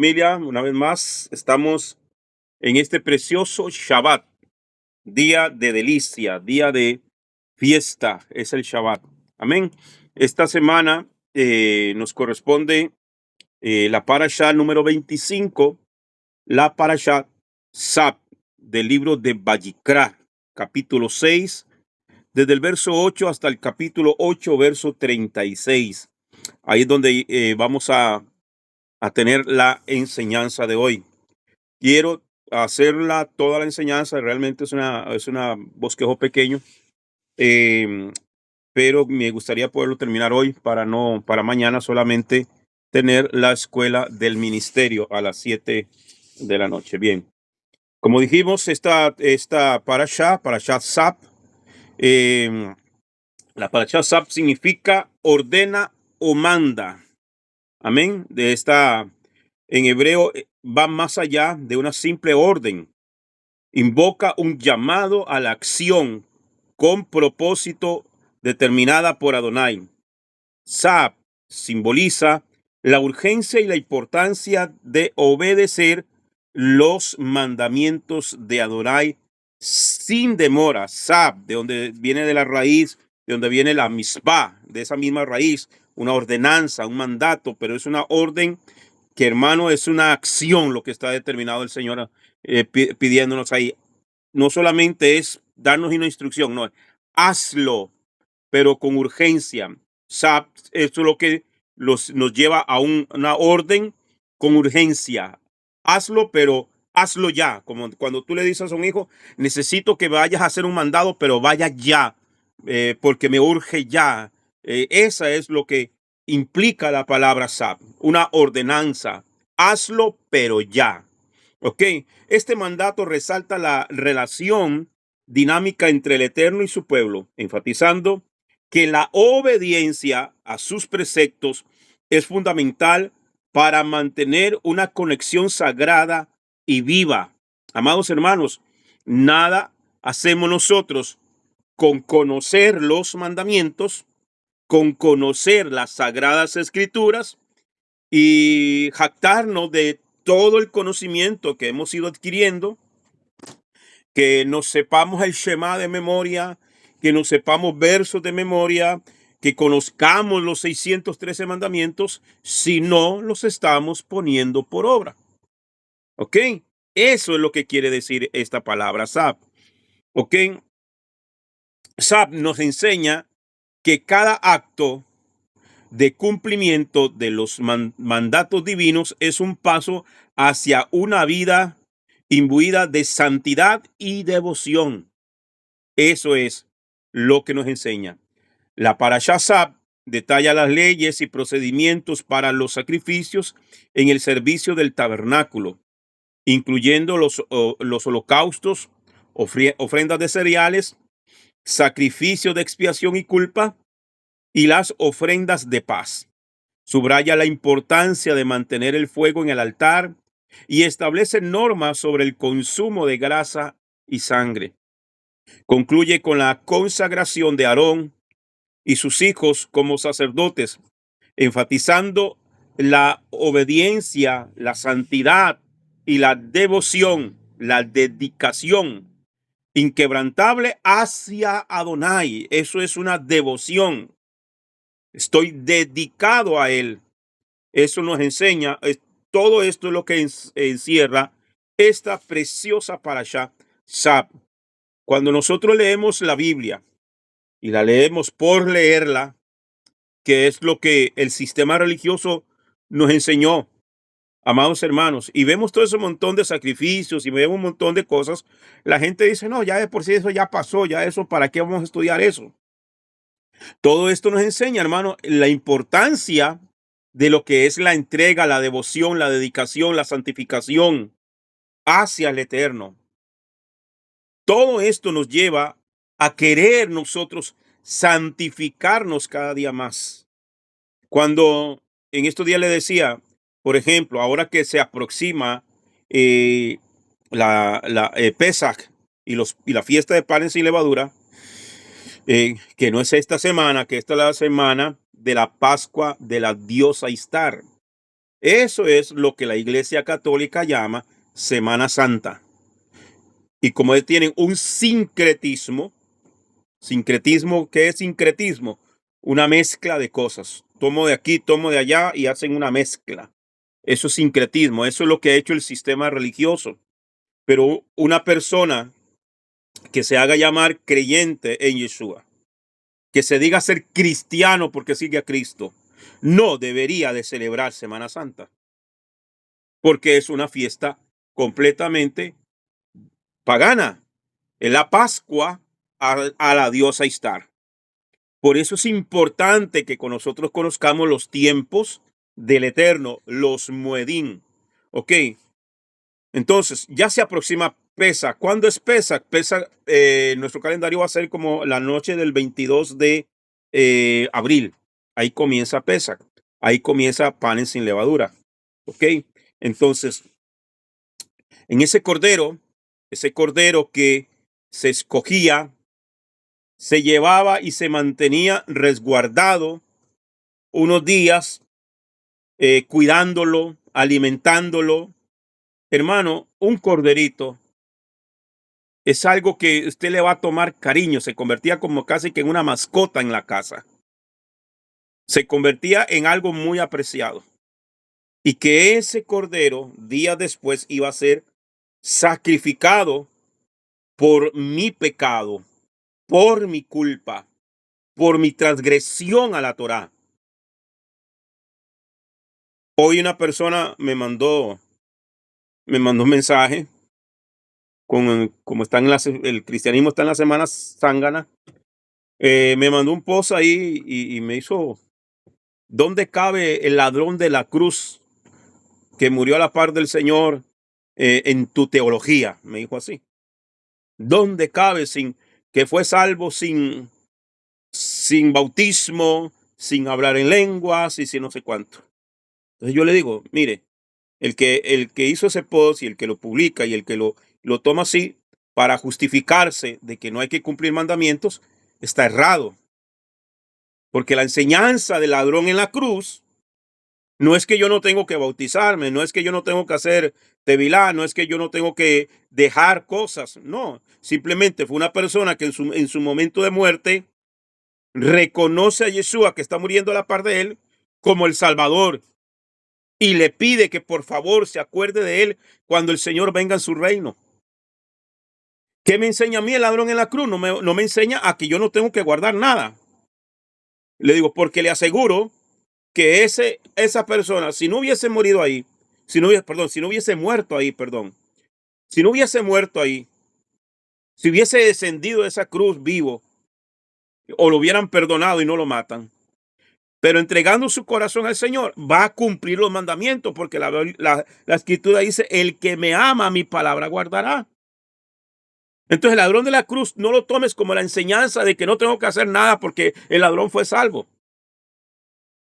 Familia, una vez más estamos en este precioso Shabbat, día de delicia, día de fiesta, es el Shabbat. Amén. Esta semana nos corresponde la parasha número 25, la parasha Sab, del libro de Vayikra, capítulo 6, desde el verso 8 hasta el capítulo 8, verso 36. Ahí es donde vamos a tener la enseñanza de hoy. Quiero hacerla toda la enseñanza, realmente es una bosquejo pequeño, eh, pero me gustaría poderlo terminar hoy para mañana solamente tener la escuela del ministerio a las 7 de la noche. Bien, como dijimos, esta parasha Sab, eh, la parasha Sab significa ordena o manda. Amén. En hebreo va más allá de una simple orden. Invoca un llamado a la acción con propósito determinada por Adonai. Sab simboliza la urgencia y la importancia de obedecer los mandamientos de Adonai sin demora. Sab, de donde viene de la raíz, de donde viene la misbah, de esa misma raíz, una ordenanza, un mandato, pero es una orden que, hermano, es una acción lo que está determinado el Señor pidiéndonos ahí. No solamente es darnos una instrucción, no, hazlo, pero con urgencia. Esto es lo que nos lleva a una orden con urgencia. Hazlo, pero hazlo ya. Como cuando tú le dices a un hijo, necesito que vayas a hacer un mandado, pero vaya ya, porque me urge ya. Esa es lo que implica la palabra sab, una ordenanza. Hazlo, pero ya. Ok, este mandato resalta la relación dinámica entre el Eterno y su pueblo, enfatizando que la obediencia a sus preceptos es fundamental para mantener una conexión sagrada y viva. Amados hermanos, nada hacemos nosotros con conocer los mandamientos, con conocer las sagradas escrituras y jactarnos de todo el conocimiento que hemos ido adquiriendo, que nos sepamos el Shema de memoria, que nos sepamos versos de memoria, que conozcamos los 613 mandamientos, si no los estamos poniendo por obra. ¿Ok? Eso es lo que quiere decir esta palabra Sab. ¿Ok? Sab nos enseña que cada acto de cumplimiento de los mandatos divinos es un paso hacia una vida imbuida de santidad y devoción. Eso es lo que nos enseña. La parashá Sab detalla las leyes y procedimientos para los sacrificios en el servicio del tabernáculo, incluyendo los holocaustos, ofrendas de cereales, sacrificios de expiación y culpa y las ofrendas de paz. Subraya la importancia de mantener el fuego en el altar y establece normas sobre el consumo de grasa y sangre. Concluye con la consagración de Aarón y sus hijos como sacerdotes, enfatizando la obediencia, la santidad y la devoción, la dedicación inquebrantable hacia Adonai. Eso es una devoción. Estoy dedicado a él. Eso nos enseña, todo esto es lo que encierra esta preciosa parashá Sab. Cuando nosotros leemos la Biblia y la leemos por leerla, que es lo que el sistema religioso nos enseñó, amados hermanos, y vemos todo ese montón de sacrificios y vemos un montón de cosas, la gente dice, no, ya de por sí eso ya pasó, ya eso, ¿para qué vamos a estudiar eso? Todo esto nos enseña, hermano, la importancia de lo que es la entrega, la devoción, la dedicación, la santificación hacia el Eterno. Todo esto nos lleva a querer nosotros santificarnos cada día más. Cuando en estos días le decía, por ejemplo, ahora que se aproxima eh, la Pesach y la fiesta de panes sin levadura, que no es esta semana, que esta es la semana de la Pascua de la diosa Istar. Eso es lo que la Iglesia Católica llama Semana Santa. Y como tienen un sincretismo, ¿qué es sincretismo? Una mezcla de cosas. Tomo de aquí, tomo de allá y hacen una mezcla. Eso es sincretismo, eso es lo que ha hecho el sistema religioso. Pero una persona que se haga llamar creyente en Yeshua, que se diga ser cristiano porque sigue a Cristo, no debería de celebrar Semana Santa, porque es una fiesta completamente pagana. Es la Pascua a la diosa Istar. Por eso es importante que con nosotros conozcamos los tiempos del Eterno, los Muedín. Ok, entonces ya se aproxima Pesach. ¿Cuándo es Pesach? Pesach, nuestro calendario va a ser como la noche del 22 de abril. Ahí comienza Pesach. Ahí comienza panes sin levadura. Ok, entonces en ese cordero que se escogía, se llevaba y se mantenía resguardado unos días, cuidándolo, alimentándolo. Hermano, un corderito es algo que usted le va a tomar cariño. Se convertía como casi que en una mascota en la casa. Se convertía en algo muy apreciado. Y que ese cordero, días después, iba a ser sacrificado por mi pecado, por mi culpa, por mi transgresión a la Torá. Hoy una persona me mandó un mensaje como está el cristianismo está en la semana zángana. Me mandó un post ahí y me hizo, ¿dónde cabe el ladrón de la cruz que murió a la par del Señor en tu teología? Me dijo así. ¿Dónde cabe que fue salvo sin bautismo, sin hablar en lenguas y sin no sé cuánto? Entonces yo le digo, mire, el que hizo ese post y el que lo publica y el que lo toma así para justificarse de que no hay que cumplir mandamientos, está errado. Porque la enseñanza del ladrón en la cruz no es que yo no tengo que bautizarme, no es que yo no tengo que hacer tevilá, no es que yo no tengo que dejar cosas. No, simplemente fue una persona que en su momento de muerte reconoce a Yeshua que está muriendo a la par de él como el Salvador y le pide que por favor se acuerde de él cuando el Señor venga en su reino. ¿Qué me enseña a mí el ladrón en la cruz? No me enseña a que yo no tengo que guardar nada. Le digo, porque le aseguro que esa persona, si no hubiese muerto ahí, si no hubiese muerto ahí, si hubiese descendido de esa cruz vivo, o lo hubieran perdonado y no lo matan, pero entregando su corazón al Señor, va a cumplir los mandamientos, porque la escritura dice, el que me ama, mi palabra guardará. Entonces el ladrón de la cruz no lo tomes como la enseñanza de que no tengo que hacer nada porque el ladrón fue salvo.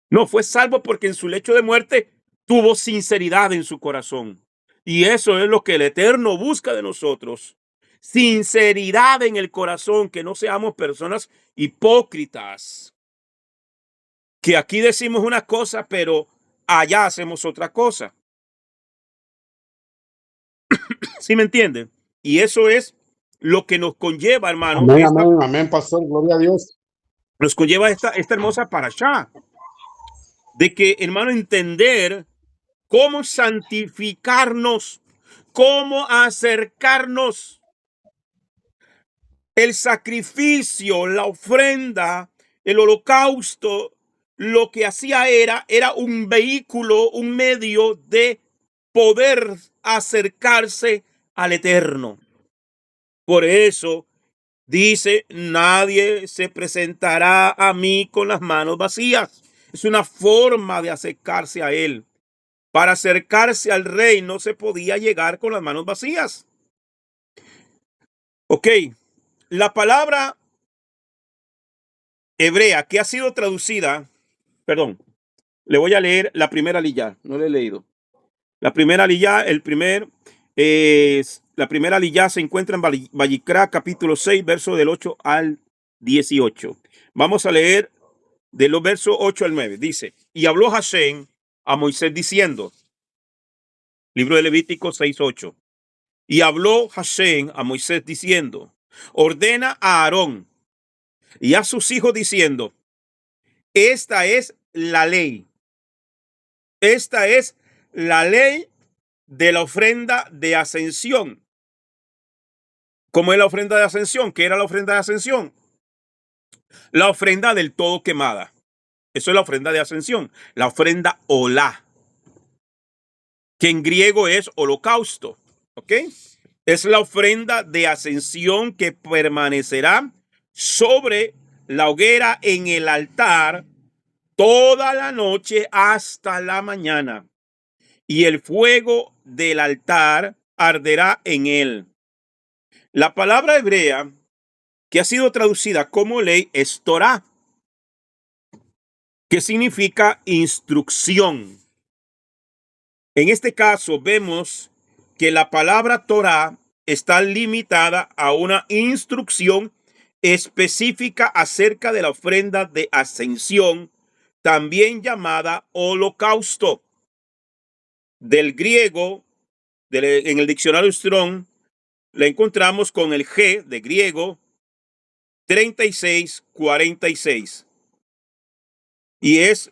No, fue salvo porque en su lecho de muerte tuvo sinceridad en su corazón. Y eso es lo que el Eterno busca de nosotros. Sinceridad en el corazón, que no seamos personas hipócritas. Que aquí decimos una cosa, pero allá hacemos otra cosa. ¿Sí me entienden? Y eso es lo que nos conlleva, hermano. Amén, amén, amén, pastor, gloria a Dios. Nos conlleva esta hermosa parashá. De que, hermano, entender cómo santificarnos, cómo acercarnos. El sacrificio, la ofrenda, el holocausto, lo que hacía era un vehículo, un medio de poder acercarse al Eterno. Por eso dice, nadie se presentará a mí con las manos vacías. Es una forma de acercarse a Él. Para acercarse al rey no se podía llegar con las manos vacías. Ok, la palabra hebrea que ha sido traducida, perdón, le voy a leer la primera aliyá, no le he leído. La primera aliyá, la primera aliyá se encuentra en Vayikra, capítulo 6, verso del 8 al 18. Vamos a leer de los versos 8 al 9. Dice, y habló Hashem a Moisés diciendo, libro de Levítico 6:8. Y habló Hashem a Moisés diciendo, ordena a Aarón y a sus hijos diciendo, esta es la ley. Esta es la ley de la ofrenda de ascensión. ¿Cómo es la ofrenda de ascensión? ¿Qué era la ofrenda de ascensión? La ofrenda del todo quemada. Eso es la ofrenda de ascensión. La ofrenda olá, que en griego es holocausto. ¿Ok? Es la ofrenda de ascensión que permanecerá sobre la hoguera en el altar toda la noche hasta la mañana. Y el fuego del altar arderá en él. La palabra hebrea que ha sido traducida como ley es Torá, que significa instrucción. En este caso vemos que la palabra Torá está limitada a una instrucción específica acerca de la ofrenda de ascensión, también llamada holocausto. Del griego, en el diccionario Strong, la encontramos con el G de griego 3646. Y es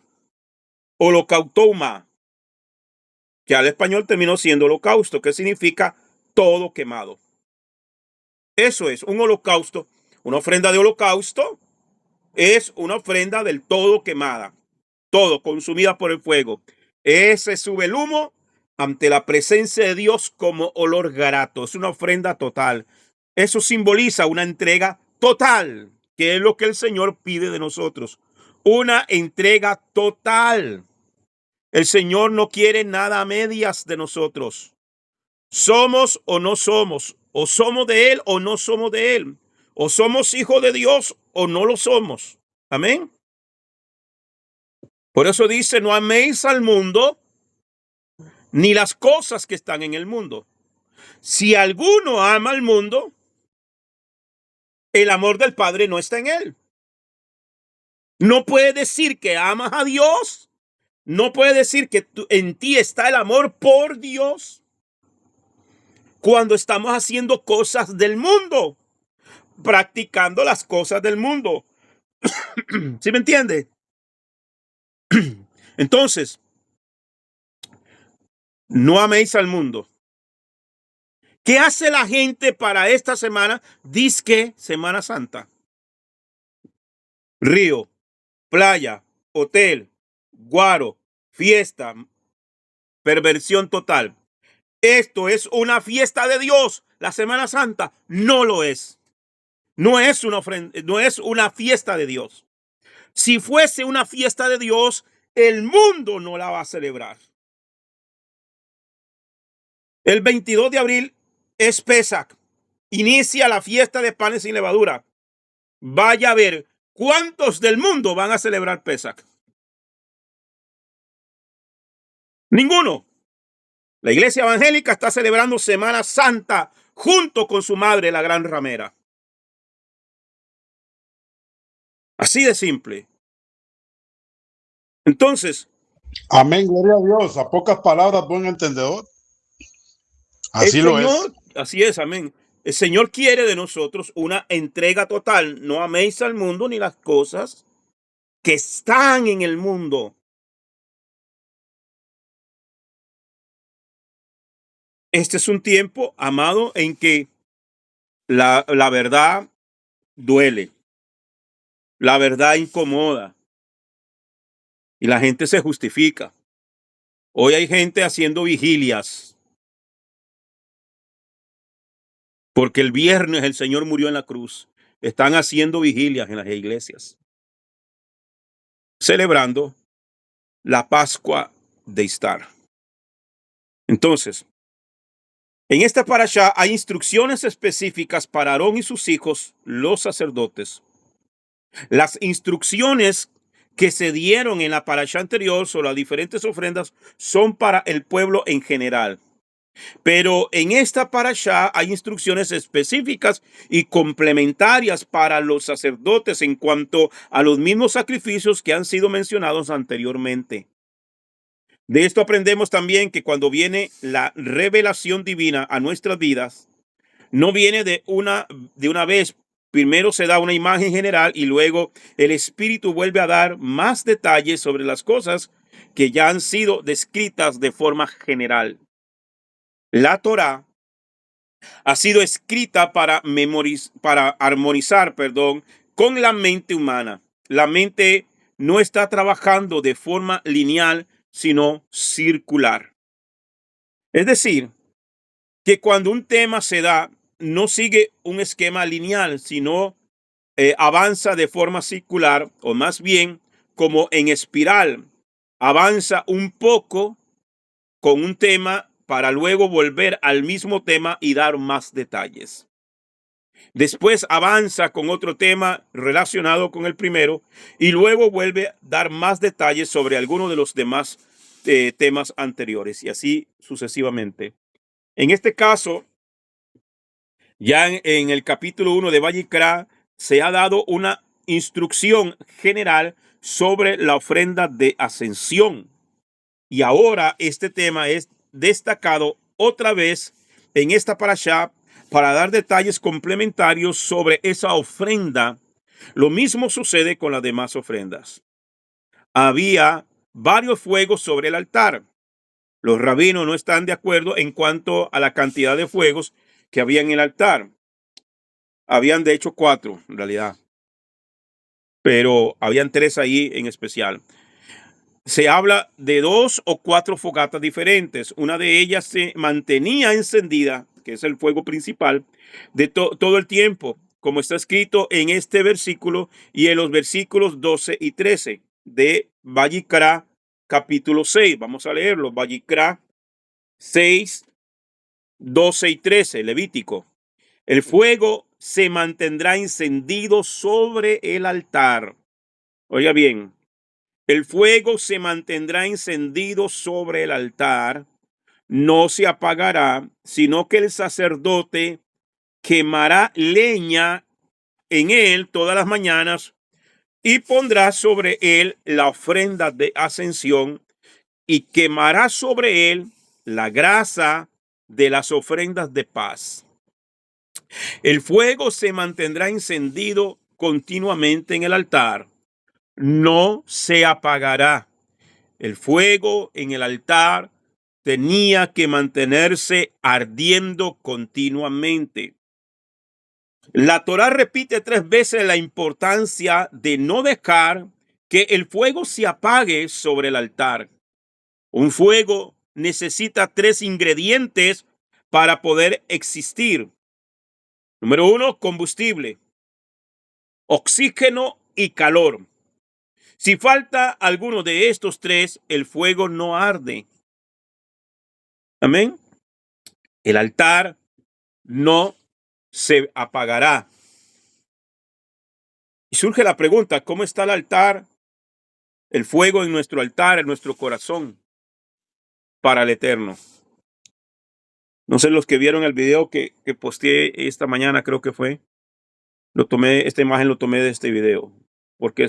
holocautoma, que al español terminó siendo holocausto, que significa todo quemado. Eso es un holocausto. Una ofrenda de holocausto es una ofrenda del todo quemada, todo consumida por el fuego. Ese sube el humo ante la presencia de Dios como olor grato. Es una ofrenda total. Eso simboliza una entrega total, que es lo que el Señor pide de nosotros. Una entrega total. El Señor no quiere nada a medias de nosotros. Somos o no somos. O somos de Él o no somos de Él. O somos hijos de Dios o no lo somos. Amén. Por eso dice, no améis al mundo ni las cosas que están en el mundo. Si alguno ama al mundo, el amor del Padre no está en él. No puede decir que amas a Dios. No puede decir que en ti está el amor por Dios cuando estamos haciendo cosas del mundo, practicando las cosas del mundo. ¿Sí me entiende? Entonces, no améis al mundo. ¿Qué hace la gente para esta semana? Dizque Semana Santa. Río, playa, hotel, guaro, fiesta, perversión total. Esto es una fiesta de Dios. La Semana Santa no lo es. No es una ofrenda, no es una fiesta de Dios. Si fuese una fiesta de Dios, el mundo no la va a celebrar. El 22 de abril es Pesach. Inicia la fiesta de panes sin levadura. Vaya a ver cuántos del mundo van a celebrar Pesach. Ninguno. La iglesia evangélica está celebrando Semana Santa junto con su madre, la gran ramera. Así de simple. Entonces, Amén, gloria a Dios. A pocas palabras, buen entendedor. Así lo es. Así es, amén. El Señor quiere de nosotros una entrega total. No améis al mundo ni las cosas que están en el mundo. Este es un tiempo, amado, en que la verdad duele. La verdad incomoda. Y la gente se justifica. Hoy hay gente haciendo vigilias. Porque el viernes el Señor murió en la cruz. Están haciendo vigilias en las iglesias. Celebrando la Pascua de Istar. Entonces, en esta parashá hay instrucciones específicas para Aarón y sus hijos, los sacerdotes. Las instrucciones que se dieron en la parashá anterior sobre las diferentes ofrendas son para el pueblo en general. Pero en esta parashá hay instrucciones específicas y complementarias para los sacerdotes en cuanto a los mismos sacrificios que han sido mencionados anteriormente. De esto aprendemos también que cuando viene la revelación divina a nuestras vidas, no viene de una vez. Primero se da una imagen general y luego el Espíritu vuelve a dar más detalles sobre las cosas que ya han sido descritas de forma general. La Torá ha sido escrita para armonizar, con la mente humana. La mente no está trabajando de forma lineal, sino circular. Es decir, que cuando un tema se da, no sigue un esquema lineal, sino avanza de forma circular, o más bien como en espiral. Avanza un poco con un tema para luego volver al mismo tema y dar más detalles. Después avanza con otro tema relacionado con el primero y luego vuelve a dar más detalles sobre algunos de los demás temas anteriores y así sucesivamente. En este caso, ya en el capítulo 1 de Vayikra se ha dado una instrucción general sobre la ofrenda de ascensión. Y ahora este tema es destacado otra vez en esta parashá para dar detalles complementarios sobre esa ofrenda. Lo mismo sucede con las demás ofrendas. Había varios fuegos sobre el altar. Los rabinos no están de acuerdo en cuanto a la cantidad de fuegos que había en el altar. Habían de hecho 4 en realidad, pero habían 3 ahí en especial. Se habla de 2 o 4 fogatas diferentes. Una de ellas se mantenía encendida, que es el fuego principal, de todo el tiempo, como está escrito en este versículo y en los versículos 12 y 13 de Vayikra capítulo 6. Vamos a leerlo. Vayikra 6, 12 y 13, Levítico. El fuego se mantendrá encendido sobre el altar. Oiga bien. El fuego se mantendrá encendido sobre el altar, no se apagará, sino que el sacerdote quemará leña en él todas las mañanas y pondrá sobre él la ofrenda de ascensión y quemará sobre él la grasa de las ofrendas de paz. El fuego se mantendrá encendido continuamente en el altar, no se apagará. El fuego en el altar tenía que mantenerse ardiendo continuamente. La Torá repite 3 veces la importancia de no dejar que el fuego se apague sobre el altar. Un fuego necesita 3 ingredientes para poder existir. Número 1, combustible, oxígeno y calor. Si falta alguno de estos 3, el fuego no arde. Amén. El altar no se apagará. Y surge la pregunta, ¿cómo está el altar? El fuego en nuestro altar, en nuestro corazón, para el Eterno. No sé, los que vieron el video que posteé esta mañana, creo que fue, esta imagen lo tomé de este video, porque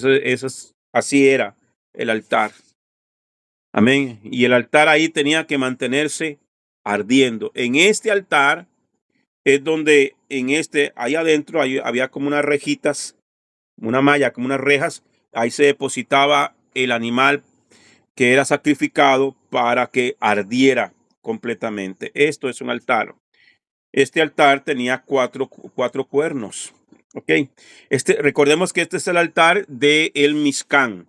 así era el altar. Amén. Y el altar ahí tenía que mantenerse ardiendo. En este altar es donde ahí adentro había como unas rejitas, una malla, como unas rejas. Ahí se depositaba el animal que era sacrificado para que ardiera completamente. Esto es un altar. Este altar tenía cuatro cuernos. Ok. Recordemos que este es el altar de el Mizcán.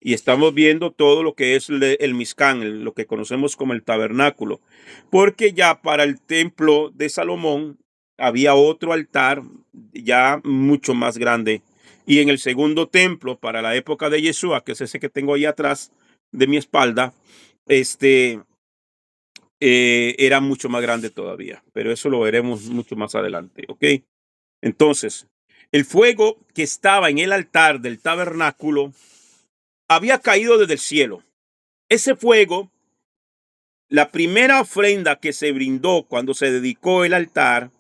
Y estamos viendo todo lo que es el Mizcán, lo que conocemos como el tabernáculo. Porque ya para el templo de Salomón había otro altar ya mucho más grande. Y en el segundo templo, para la época de Yeshua, que es ese que tengo ahí atrás de mi espalda, era mucho más grande todavía. Pero eso lo veremos mucho más adelante. ¿Ok? Entonces, el fuego que estaba en el altar del tabernáculo había caído desde el cielo. Ese fuego, la primera ofrenda que se brindó cuando se dedicó el altar,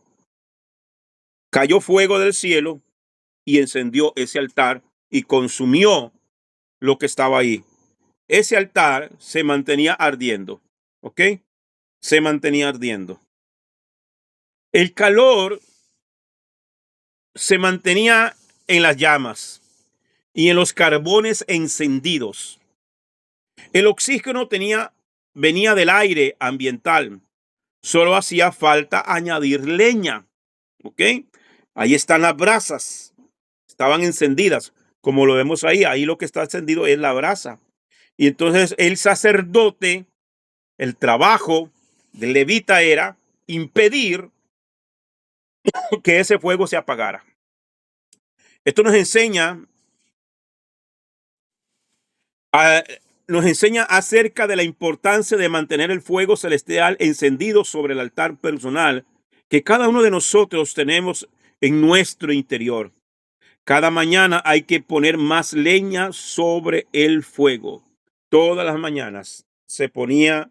cayó fuego del cielo y encendió ese altar y consumió lo que estaba ahí. ese altar se mantenía ardiendo. ¿Ok? Se mantenía ardiendo. El calor se mantenía en las llamas y en los carbones encendidos. El oxígeno venía del aire ambiental. Solo hacía falta añadir leña. ¿Ok? Ahí están las brasas. Estaban encendidas. Como lo vemos ahí, ahí lo que está encendido es la brasa. Y entonces el sacerdote, el trabajo del levita era impedir que ese fuego se apagara. Esto nos enseña acerca de la importancia de mantener el fuego celestial encendido sobre el altar personal que cada uno de nosotros tenemos en nuestro interior. Cada mañana hay que poner más leña sobre el fuego. Todas las mañanas se ponía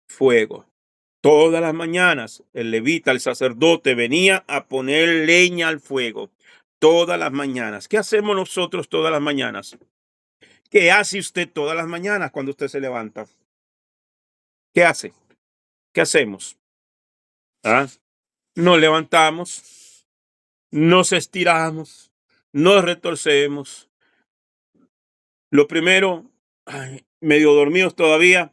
fuego. Todas las mañanas el levita, el sacerdote, venía a poner leña al fuego. Todas las mañanas. ¿Qué hacemos nosotros todas las mañanas? ¿Qué hace usted todas las mañanas cuando usted se levanta? ¿Qué hace? ¿Qué hacemos? ¿Ah? Nos levantamos, nos estiramos, nos retorcemos. Lo primero, medio dormidos todavía,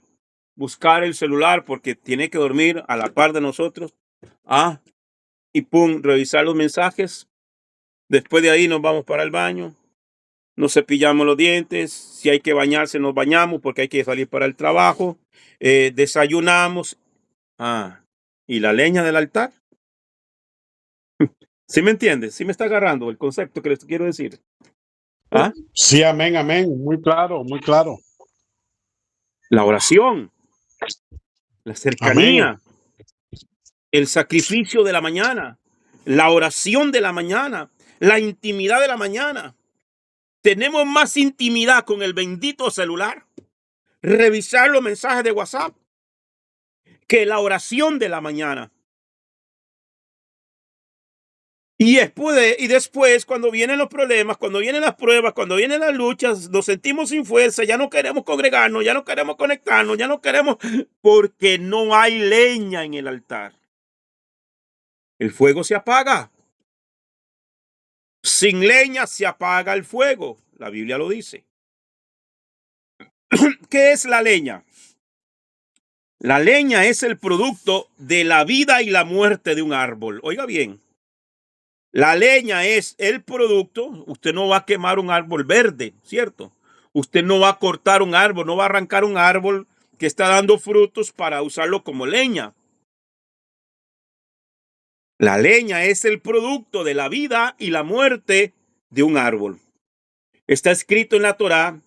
buscar el celular porque tiene que dormir a la par de nosotros. Y pum, revisar los mensajes. Después de ahí nos vamos para el baño. Nos cepillamos los dientes. Si hay que bañarse, nos bañamos porque hay que salir para el trabajo. Desayunamos. ¿Y la leña del altar? ¿Sí me entiendes? ¿Sí me está agarrando el concepto que les quiero decir? Sí, amén, amén. Muy claro, muy claro. La oración, la cercanía, Amén. el sacrificio de la mañana, la oración de la mañana, la intimidad de la mañana. Tenemos más intimidad con el bendito celular, revisar los mensajes de WhatsApp, que la oración de la mañana. Y después, cuando vienen los problemas, cuando vienen las pruebas, cuando vienen las luchas, nos sentimos sin fuerza, ya no queremos congregarnos, ya no queremos conectarnos, ya no queremos, porque no hay leña en el altar. El fuego se apaga. Sin leña se apaga el fuego. La Biblia lo dice. ¿Qué es la leña? La leña es el producto de la vida y la muerte de un árbol. Oiga bien. La leña es el producto. Usted no va a quemar un árbol verde, ¿cierto? Usted no va a cortar un árbol, no va a arrancar un árbol que está dando frutos para usarlo como leña. La leña es el producto de la vida y la muerte de un árbol. Está escrito en la Torá.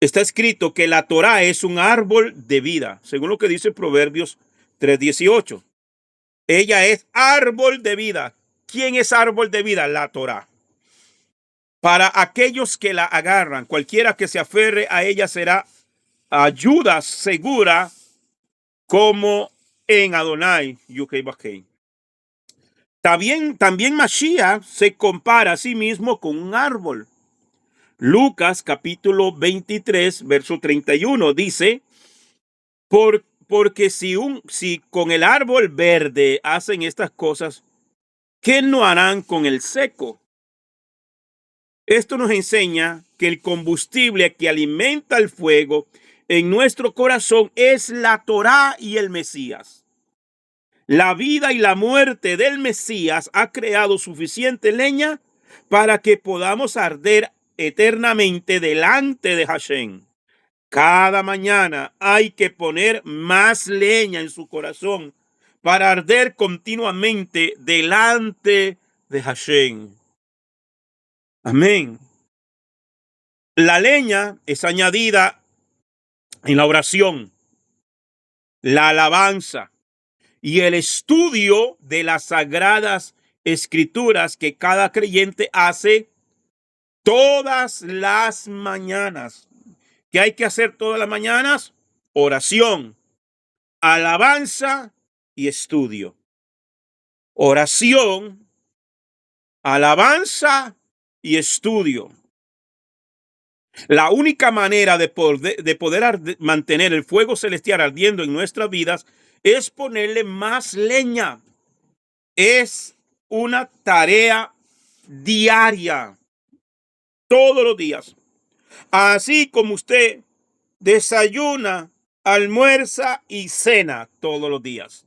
Está escrito que la Torá es un árbol de vida, según lo que dice Proverbios 3:18. Ella es árbol de vida. ¿Quién es árbol de vida? La Torá. Para aquellos que la agarran, cualquiera que se aferre a ella será ayuda segura, como en Adonai Yukei. También Mashiach se compara a sí mismo con un árbol. Lucas capítulo 23, verso 31 dice, porque si con el árbol verde hacen estas cosas, ¿qué no harán con el seco? Esto nos enseña que el combustible que alimenta el fuego en nuestro corazón es la Torá y el Mesías. La vida y la muerte del Mesías ha creado suficiente leña para que podamos arder eternamente delante de Hashem. Cada mañana hay que poner más leña en su corazón para arder continuamente delante de Hashem. Amén. La leña es añadida en la oración, la alabanza y el estudio de las sagradas escrituras que cada creyente hace todas las mañanas. ¿Qué hay que hacer todas las mañanas? Oración, alabanza y estudio. Oración, alabanza y estudio. La única manera de poder mantener el fuego celestial ardiendo en nuestras vidas es ponerle más leña. Es una tarea diaria, todos los días. Así como usted desayuna, almuerza y cena todos los días.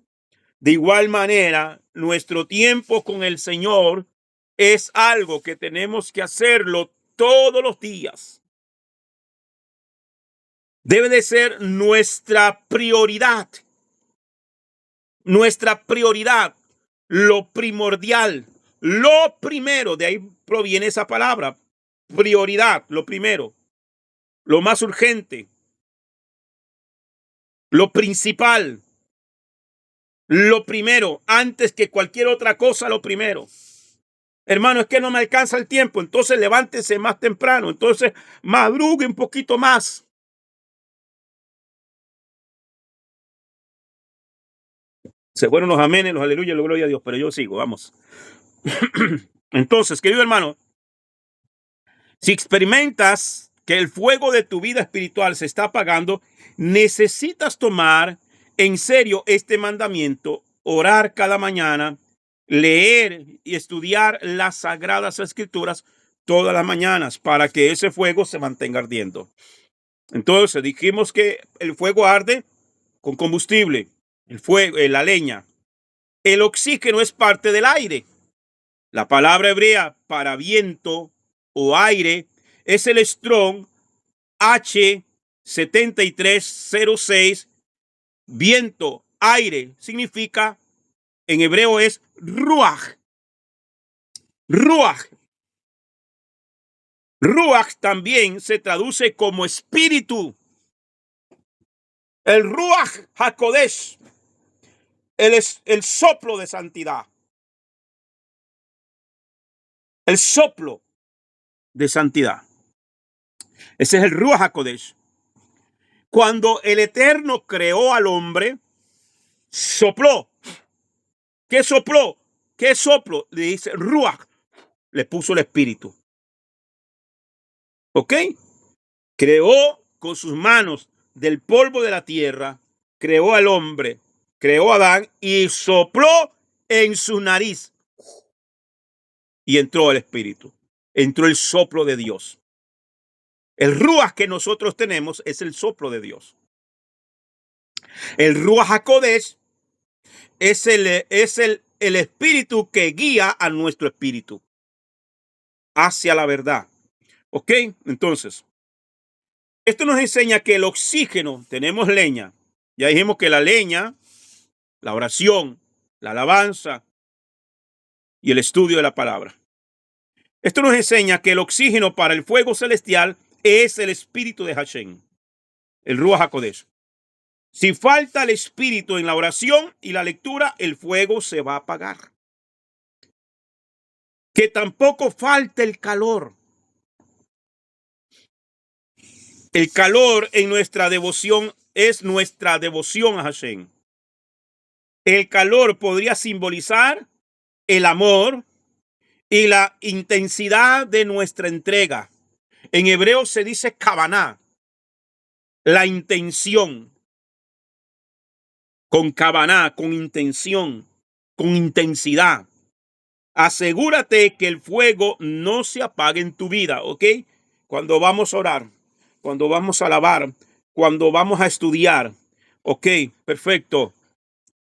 De igual manera, nuestro tiempo con el Señor es algo que tenemos que hacerlo todos los días. Debe de ser nuestra prioridad. Nuestra prioridad, lo primordial, lo primero, de ahí proviene esa palabra, prioridad, lo primero, lo más urgente, lo principal, lo primero, antes que cualquier otra cosa, lo primero. Hermano, es que no me alcanza el tiempo, entonces levántese más temprano, entonces madrugue un poquito más. Se fueron los amenes, los aleluyas, la gloria a Dios, pero yo sigo, vamos. Entonces, querido hermano, si experimentas que el fuego de tu vida espiritual se está apagando, necesitas tomar en serio este mandamiento, orar cada mañana, leer y estudiar las sagradas escrituras todas las mañanas para que ese fuego se mantenga ardiendo. Entonces dijimos que el fuego arde con combustible, el fuego, la leña. El oxígeno es parte del aire. La palabra hebrea para viento o aire es el Strong H7306. Viento, aire, significa, en hebreo es ruach. Ruach. Ruach también se traduce como espíritu. El Ruach HaKodesh, el soplo de santidad. El soplo de santidad. Ese es el Ruach HaKodesh. Cuando el Eterno creó al hombre, sopló. ¿Qué sopló? ¿Qué soplo? Le dice Ruach. Le puso el espíritu. ¿Ok? Creó con sus manos del polvo de la tierra, creó al hombre, creó a Adán y sopló en su nariz. Y entró el espíritu. Entró el soplo de Dios. El Ruach que nosotros tenemos es el soplo de Dios. El Ruach HaKodesh es el espíritu que guía a nuestro espíritu hacia la verdad. ¿Ok? Entonces, esto nos enseña que el oxígeno, tenemos leña. Ya dijimos que la leña, la oración, la alabanza y el estudio de la palabra. Esto nos enseña que el oxígeno para el fuego celestial es el espíritu de Hashem, el Ruach HaKodesh. Si falta el espíritu en la oración y la lectura, el fuego se va a apagar. Que tampoco falte el calor. El calor en nuestra devoción es nuestra devoción a Hashem. El calor podría simbolizar el amor y la intensidad de nuestra entrega. En hebreo se dice kavaná, la intención. Con kavaná, con intención, con intensidad. Asegúrate que el fuego no se apague en tu vida, ¿ok? Cuando vamos a orar, cuando vamos a alabar, cuando vamos a estudiar, ¿ok? Perfecto.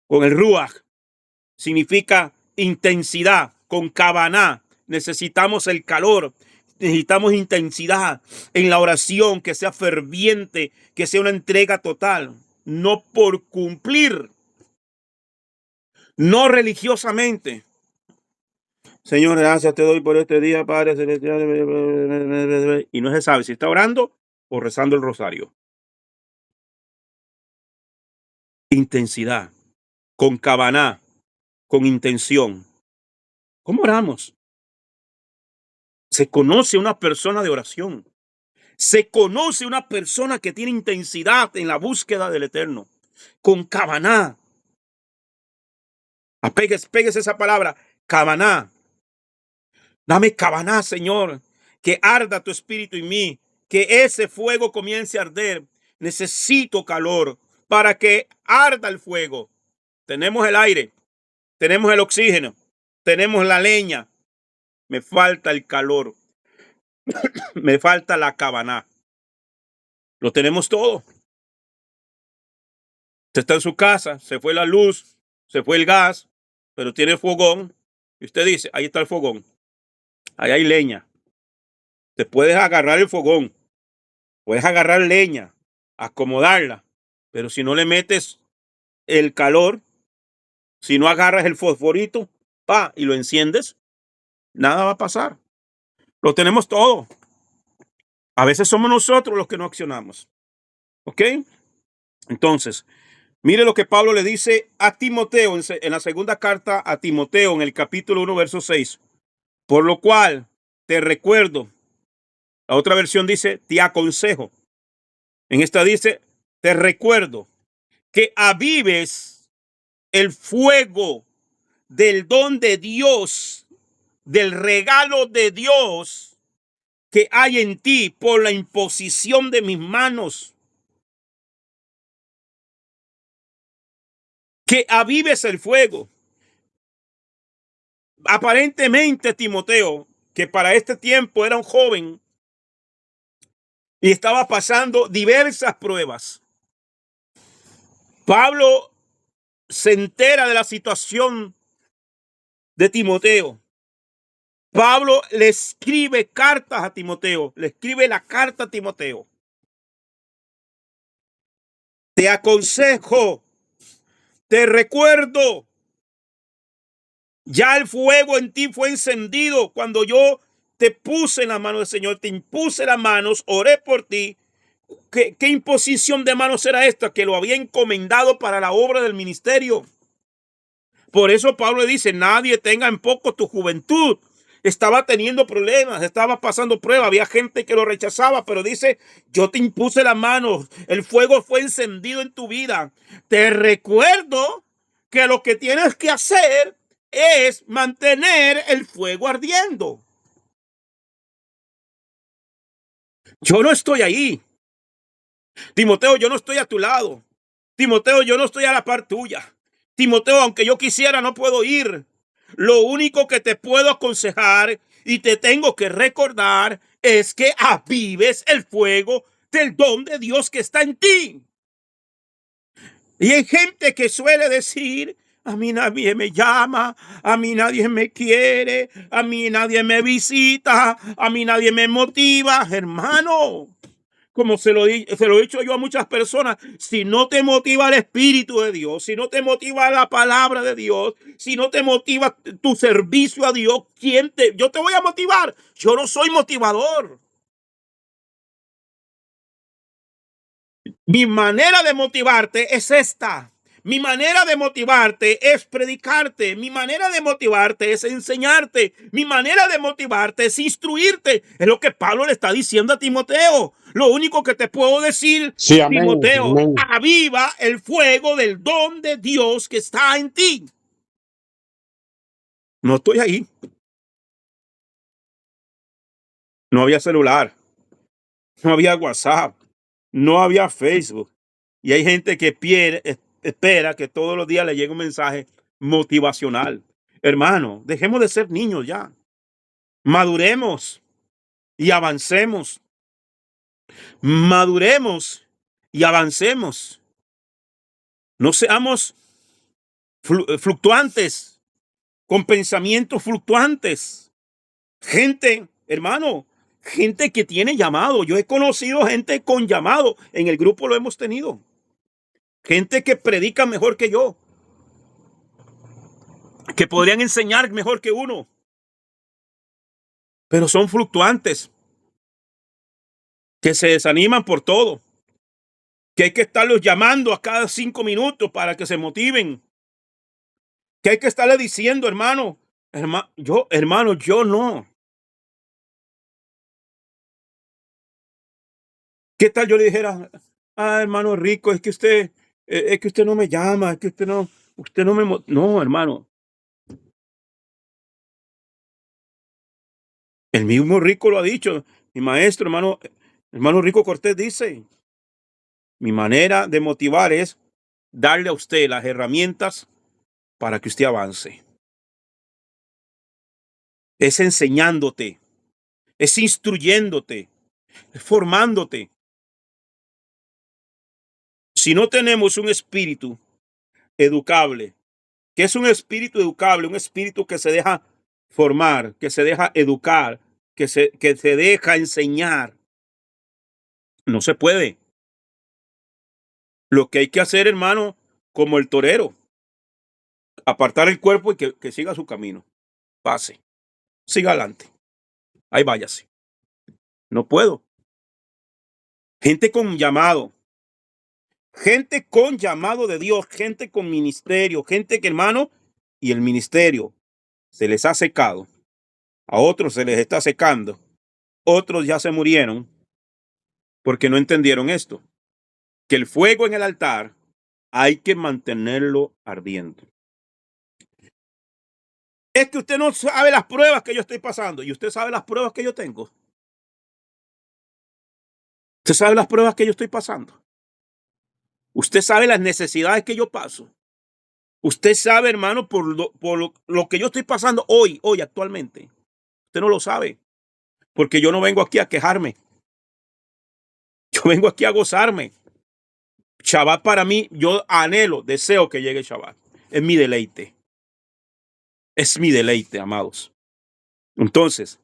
Con el Ruach significa intensidad. Con kavaná necesitamos el calor, necesitamos intensidad en la oración, que sea ferviente, que sea una entrega total, no por cumplir, no religiosamente. Señor, gracias te doy por este día, Padre celestial. Y no se sabe si está orando o rezando el rosario. Intensidad, con kavaná, con intención. ¿Cómo oramos? Se conoce una persona de oración. Se conoce una persona que tiene intensidad en la búsqueda del Eterno. Con kavaná. Pegues esa palabra, kavaná. Dame kavaná, Señor, que arda tu espíritu en mí, que ese fuego comience a arder, necesito calor para que arda el fuego. Tenemos el aire, tenemos el oxígeno, tenemos la leña. Me falta el calor, me falta la cabaná. Lo tenemos todo. Usted está en su casa, se fue la luz, se fue el gas, pero tiene fogón. Y usted dice, ahí está el fogón, ahí hay leña. Te puedes agarrar el fogón, puedes agarrar leña, acomodarla, pero si no le metes el calor, si no agarras el fosforito, y lo enciendes, nada va a pasar. Lo tenemos todo. A veces somos nosotros los que no accionamos. ¿Ok? Entonces, mire lo que Pablo le dice a Timoteo en la segunda carta a Timoteo, en el capítulo 1, verso 6. Por lo cual te recuerdo. La otra versión dice, te aconsejo. En esta dice, te recuerdo que avives el fuego del don de Dios, del regalo de Dios que hay en ti por la imposición de mis manos. Que avives el fuego. Aparentemente, Timoteo, que para este tiempo era un joven y estaba pasando diversas pruebas. Pablo se entera de la situación de Timoteo. Pablo le escribe cartas a Timoteo, le escribe la carta a Timoteo. Te aconsejo, te recuerdo, ya el fuego en ti fue encendido cuando yo te puse en la mano del Señor, te impuse las manos, oré por ti. ¿Qué imposición de manos era esta? Que lo había encomendado para la obra del ministerio. Por eso Pablo dice, nadie tenga en poco tu juventud. Estaba teniendo problemas, estaba pasando pruebas, había gente que lo rechazaba, pero dice, yo te impuse las manos, el fuego fue encendido en tu vida. Te recuerdo que lo que tienes que hacer es mantener el fuego ardiendo. Yo no estoy ahí. Timoteo, yo no estoy a tu lado. Timoteo, yo no estoy a la par tuya. Timoteo, aunque yo quisiera, no puedo ir. Lo único que te puedo aconsejar y te tengo que recordar es que avives el fuego del don de Dios que está en ti. Y hay gente que suele decir, a mí nadie me llama, a mí nadie me quiere, a mí nadie me visita, a mí nadie me motiva. Hermano, como se lo he dicho yo a muchas personas, si no te motiva el Espíritu de Dios, si no te motiva la palabra de Dios, si no te motiva tu servicio a Dios, yo te voy a motivar? Yo no soy motivador. Mi manera de motivarte es esta. Mi manera de motivarte es predicarte. Mi manera de motivarte es enseñarte. Mi manera de motivarte es instruirte. Es lo que Pablo le está diciendo a Timoteo. Lo único que te puedo decir, Sí, amén, Timoteo, amén. aviva el fuego del don de Dios que está en ti. No estoy ahí. No había celular. No había WhatsApp. No había Facebook. Y hay gente que espera que todos los días le llegue un mensaje motivacional. Hermano, dejemos de ser niños ya. Maduremos y avancemos. Maduremos y avancemos. No seamos fluctuantes, con pensamientos fluctuantes. Gente, hermano, gente que tiene llamado. Yo he conocido gente con llamado. En el grupo lo hemos tenido. Gente que predica mejor que yo. Que podrían enseñar mejor que uno. Pero son fluctuantes. Que se desaniman por todo. Que hay que estarlos llamando a cada 5 minutos para que se motiven. Que hay que estarle diciendo, hermano, yo no. ¿Qué tal yo le dijera, hermano Rico, es que usted no me llama, es que usted no me, no, hermano. El mismo Rico lo ha dicho, mi maestro, hermano, Hermano Rico Cortés dice, mi manera de motivar es darle a usted las herramientas para que usted avance. Es enseñándote, es instruyéndote, es formándote. Si no tenemos un espíritu educable, que es un espíritu educable, un espíritu que se deja formar, que se deja educar, que se deja enseñar, no se puede. Lo que hay que hacer, hermano, como el torero, apartar el cuerpo y que siga su camino. Pase, siga adelante. Ahí váyase. No puedo. Gente con llamado de Dios, gente con ministerio, gente que, hermano, y el ministerio se les ha secado. A otros se les está secando. Otros ya se murieron porque no entendieron esto. Que el fuego en el altar hay que mantenerlo ardiendo. Es que usted no sabe las pruebas que yo estoy pasando y usted sabe las pruebas que yo tengo. Usted sabe las pruebas que yo estoy pasando. Usted sabe las necesidades que yo paso. Usted sabe, hermano, por lo que yo estoy pasando hoy, actualmente. Usted no lo sabe. Porque yo no vengo aquí a quejarme. Yo vengo aquí a gozarme. Shabbat para mí, yo anhelo, deseo que llegue Shabbat. Es mi deleite. Es mi deleite, amados. Entonces,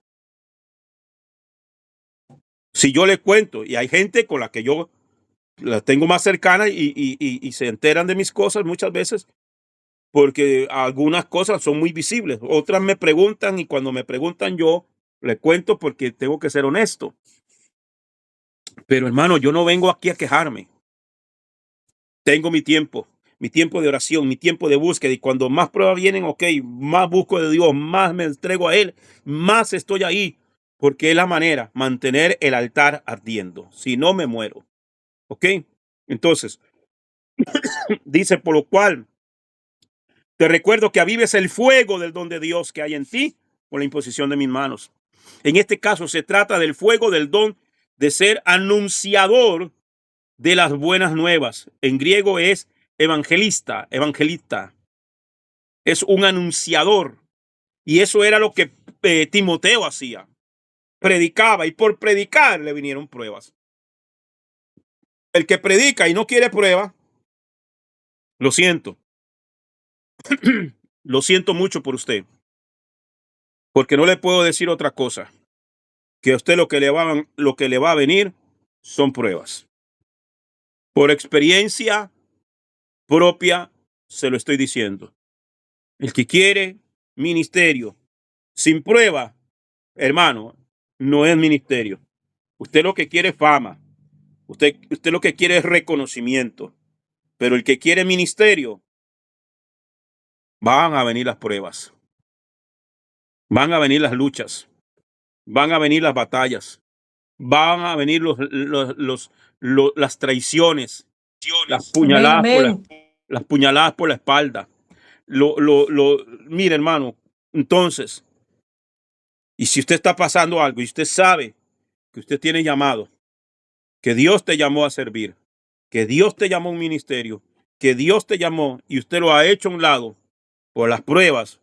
si yo le cuento, y hay gente con la que yo la tengo más cercana y se enteran de mis cosas muchas veces, porque algunas cosas son muy visibles. Otras me preguntan y cuando me preguntan yo le cuento porque tengo que ser honesto. Pero hermano, yo no vengo aquí a quejarme. Tengo mi tiempo de oración, mi tiempo de búsqueda, y cuando más pruebas vienen, ok, más busco de Dios, más me entrego a Él, más estoy ahí, porque es la manera, mantener el altar ardiendo. Si no, me muero. Ok, entonces, dice, por lo cual, te recuerdo que avives el fuego del don de Dios que hay en ti por la imposición de mis manos. En este caso se trata del fuego del don de ser anunciador de las buenas nuevas. En griego es evangelista. Es un anunciador. Y eso era lo que Timoteo hacía. Predicaba y por predicar le vinieron pruebas. El que predica y no quiere prueba, lo siento. Lo siento mucho por usted. Porque no le puedo decir otra cosa. Que a usted lo que le va a venir son pruebas. Por experiencia propia se lo estoy diciendo. El que quiere ministerio sin prueba, hermano, no es ministerio. Usted lo que quiere es fama. Usted lo que quiere es reconocimiento. Pero el que quiere ministerio, van a venir las pruebas. Van a venir las luchas. Van a venir las batallas. Van a venir las traiciones. Las puñaladas, Amén, las puñaladas por la espalda. Mire, hermano, entonces, y si usted está pasando algo y usted sabe que usted tiene llamado, que Dios te llamó a servir, que Dios te llamó a un ministerio, que Dios te llamó y usted lo ha hecho a un lado por las pruebas,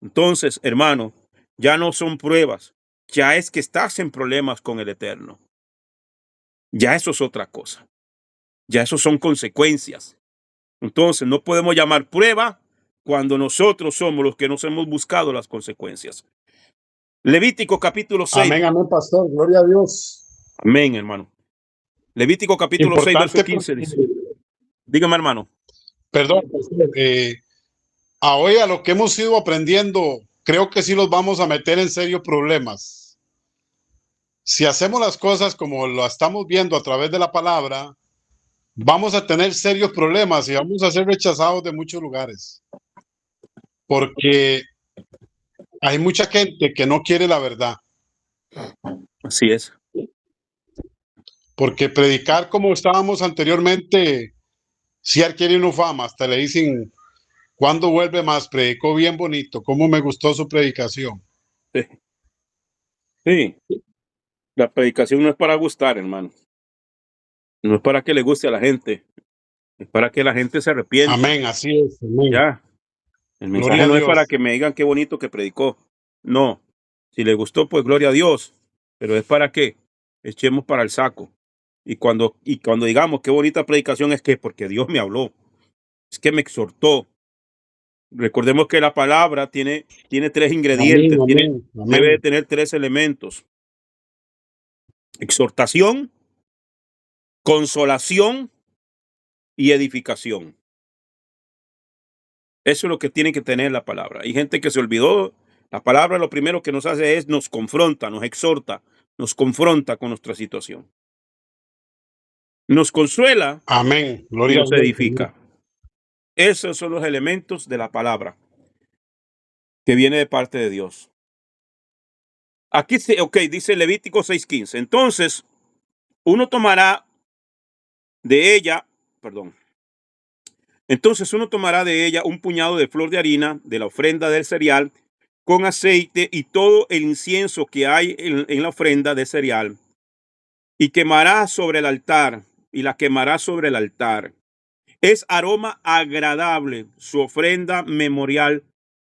entonces, hermano, ya no son pruebas, ya es que estás en problemas con el Eterno. Ya eso es otra cosa. Ya eso son consecuencias. Entonces, no podemos llamar prueba cuando nosotros somos los que nos hemos buscado las consecuencias. Levítico capítulo 6. Amén, amén, pastor. Gloria a Dios. Amén, hermano. Levítico capítulo 6, verso 15 dice. Dígame, hermano. Perdón, pastor, hoy a lo que hemos ido aprendiendo, creo que sí los vamos a meter en serios problemas. Si hacemos las cosas como lo estamos viendo a través de la palabra, vamos a tener serios problemas y vamos a ser rechazados de muchos lugares. Porque hay mucha gente que no quiere la verdad. Así es. Porque predicar como estábamos anteriormente, si adquiere una fama, hasta le dicen, ¿cuándo vuelve más? Predicó bien bonito, cómo me gustó su predicación. Sí. Sí. La predicación no es para gustar, hermano. No es para que le guste a la gente. Es para que la gente se arrepienta. Amén, así es. Amén. Ya. El Gloria mensaje a no es para Dios. que me digan qué bonito que predicó. No. Si le gustó, pues gloria a Dios. Pero es para que echemos para el saco. Y cuando digamos qué bonita predicación es que porque Dios me habló. Es que me exhortó. Recordemos que la palabra tiene tres Amén, ingredientes. amén, Debe de amén. tener tres elementos. Exhortación, consolación y edificación. Eso es lo que tiene que tener la palabra. Hay gente que se olvidó. La palabra lo primero que nos hace es nos confronta, nos exhorta, nos confronta con nuestra situación. Nos consuela Amén. y Gloria a nos Dios. edifica. Esos son los elementos de la palabra que viene de parte de Dios. Aquí, dice Levítico 6:15. Entonces, uno tomará de ella, perdón. Entonces uno tomará de ella un puñado de flor de harina de la ofrenda del cereal con aceite y todo el incienso que hay en la ofrenda de cereal y quemará sobre el altar y la quemará sobre el altar. Es aroma agradable su ofrenda memorial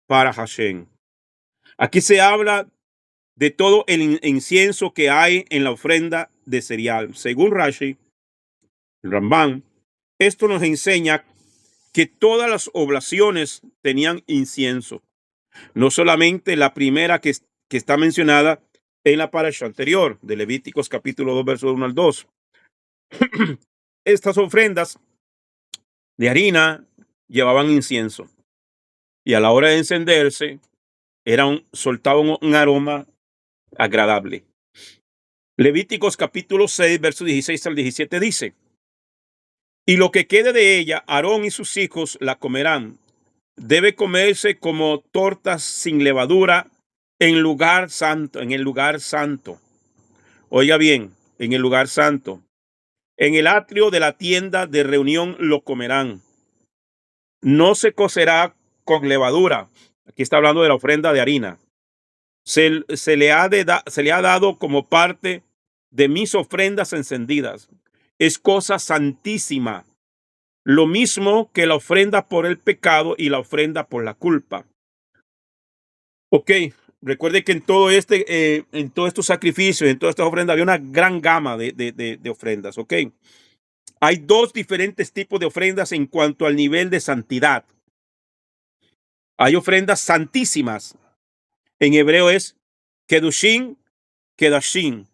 para Hashem. Aquí se habla de todo el incienso que hay en la ofrenda de cereal. Según Rashi, Rambam, esto nos enseña que todas las oblaciones tenían incienso. No solamente la primera que está mencionada en la parasha anterior, de Levíticos capítulo 2, versos 1 al 2. Estas ofrendas de harina llevaban incienso y a la hora de encenderse soltaban un aroma agradable. Levíticos capítulo 6, versos 16 al 17 dice: y lo que quede de ella, Aarón y sus hijos la comerán. Debe comerse como tortas sin levadura en lugar santo, en el lugar santo. Oiga bien, en el lugar santo. En el atrio de la tienda de reunión lo comerán. No se cocerá con levadura. Aquí está hablando de la ofrenda de harina. Se le ha dado como parte de mis ofrendas encendidas. Es cosa santísima. Lo mismo que la ofrenda por el pecado y la ofrenda por la culpa. Ok, recuerde que en todos estos sacrificios, en todas estas ofrendas, había una gran gama de ofrendas. Ok, hay dos diferentes tipos de ofrendas en cuanto al nivel de santidad. Hay ofrendas santísimas. En hebreo es kedushin, kedashin.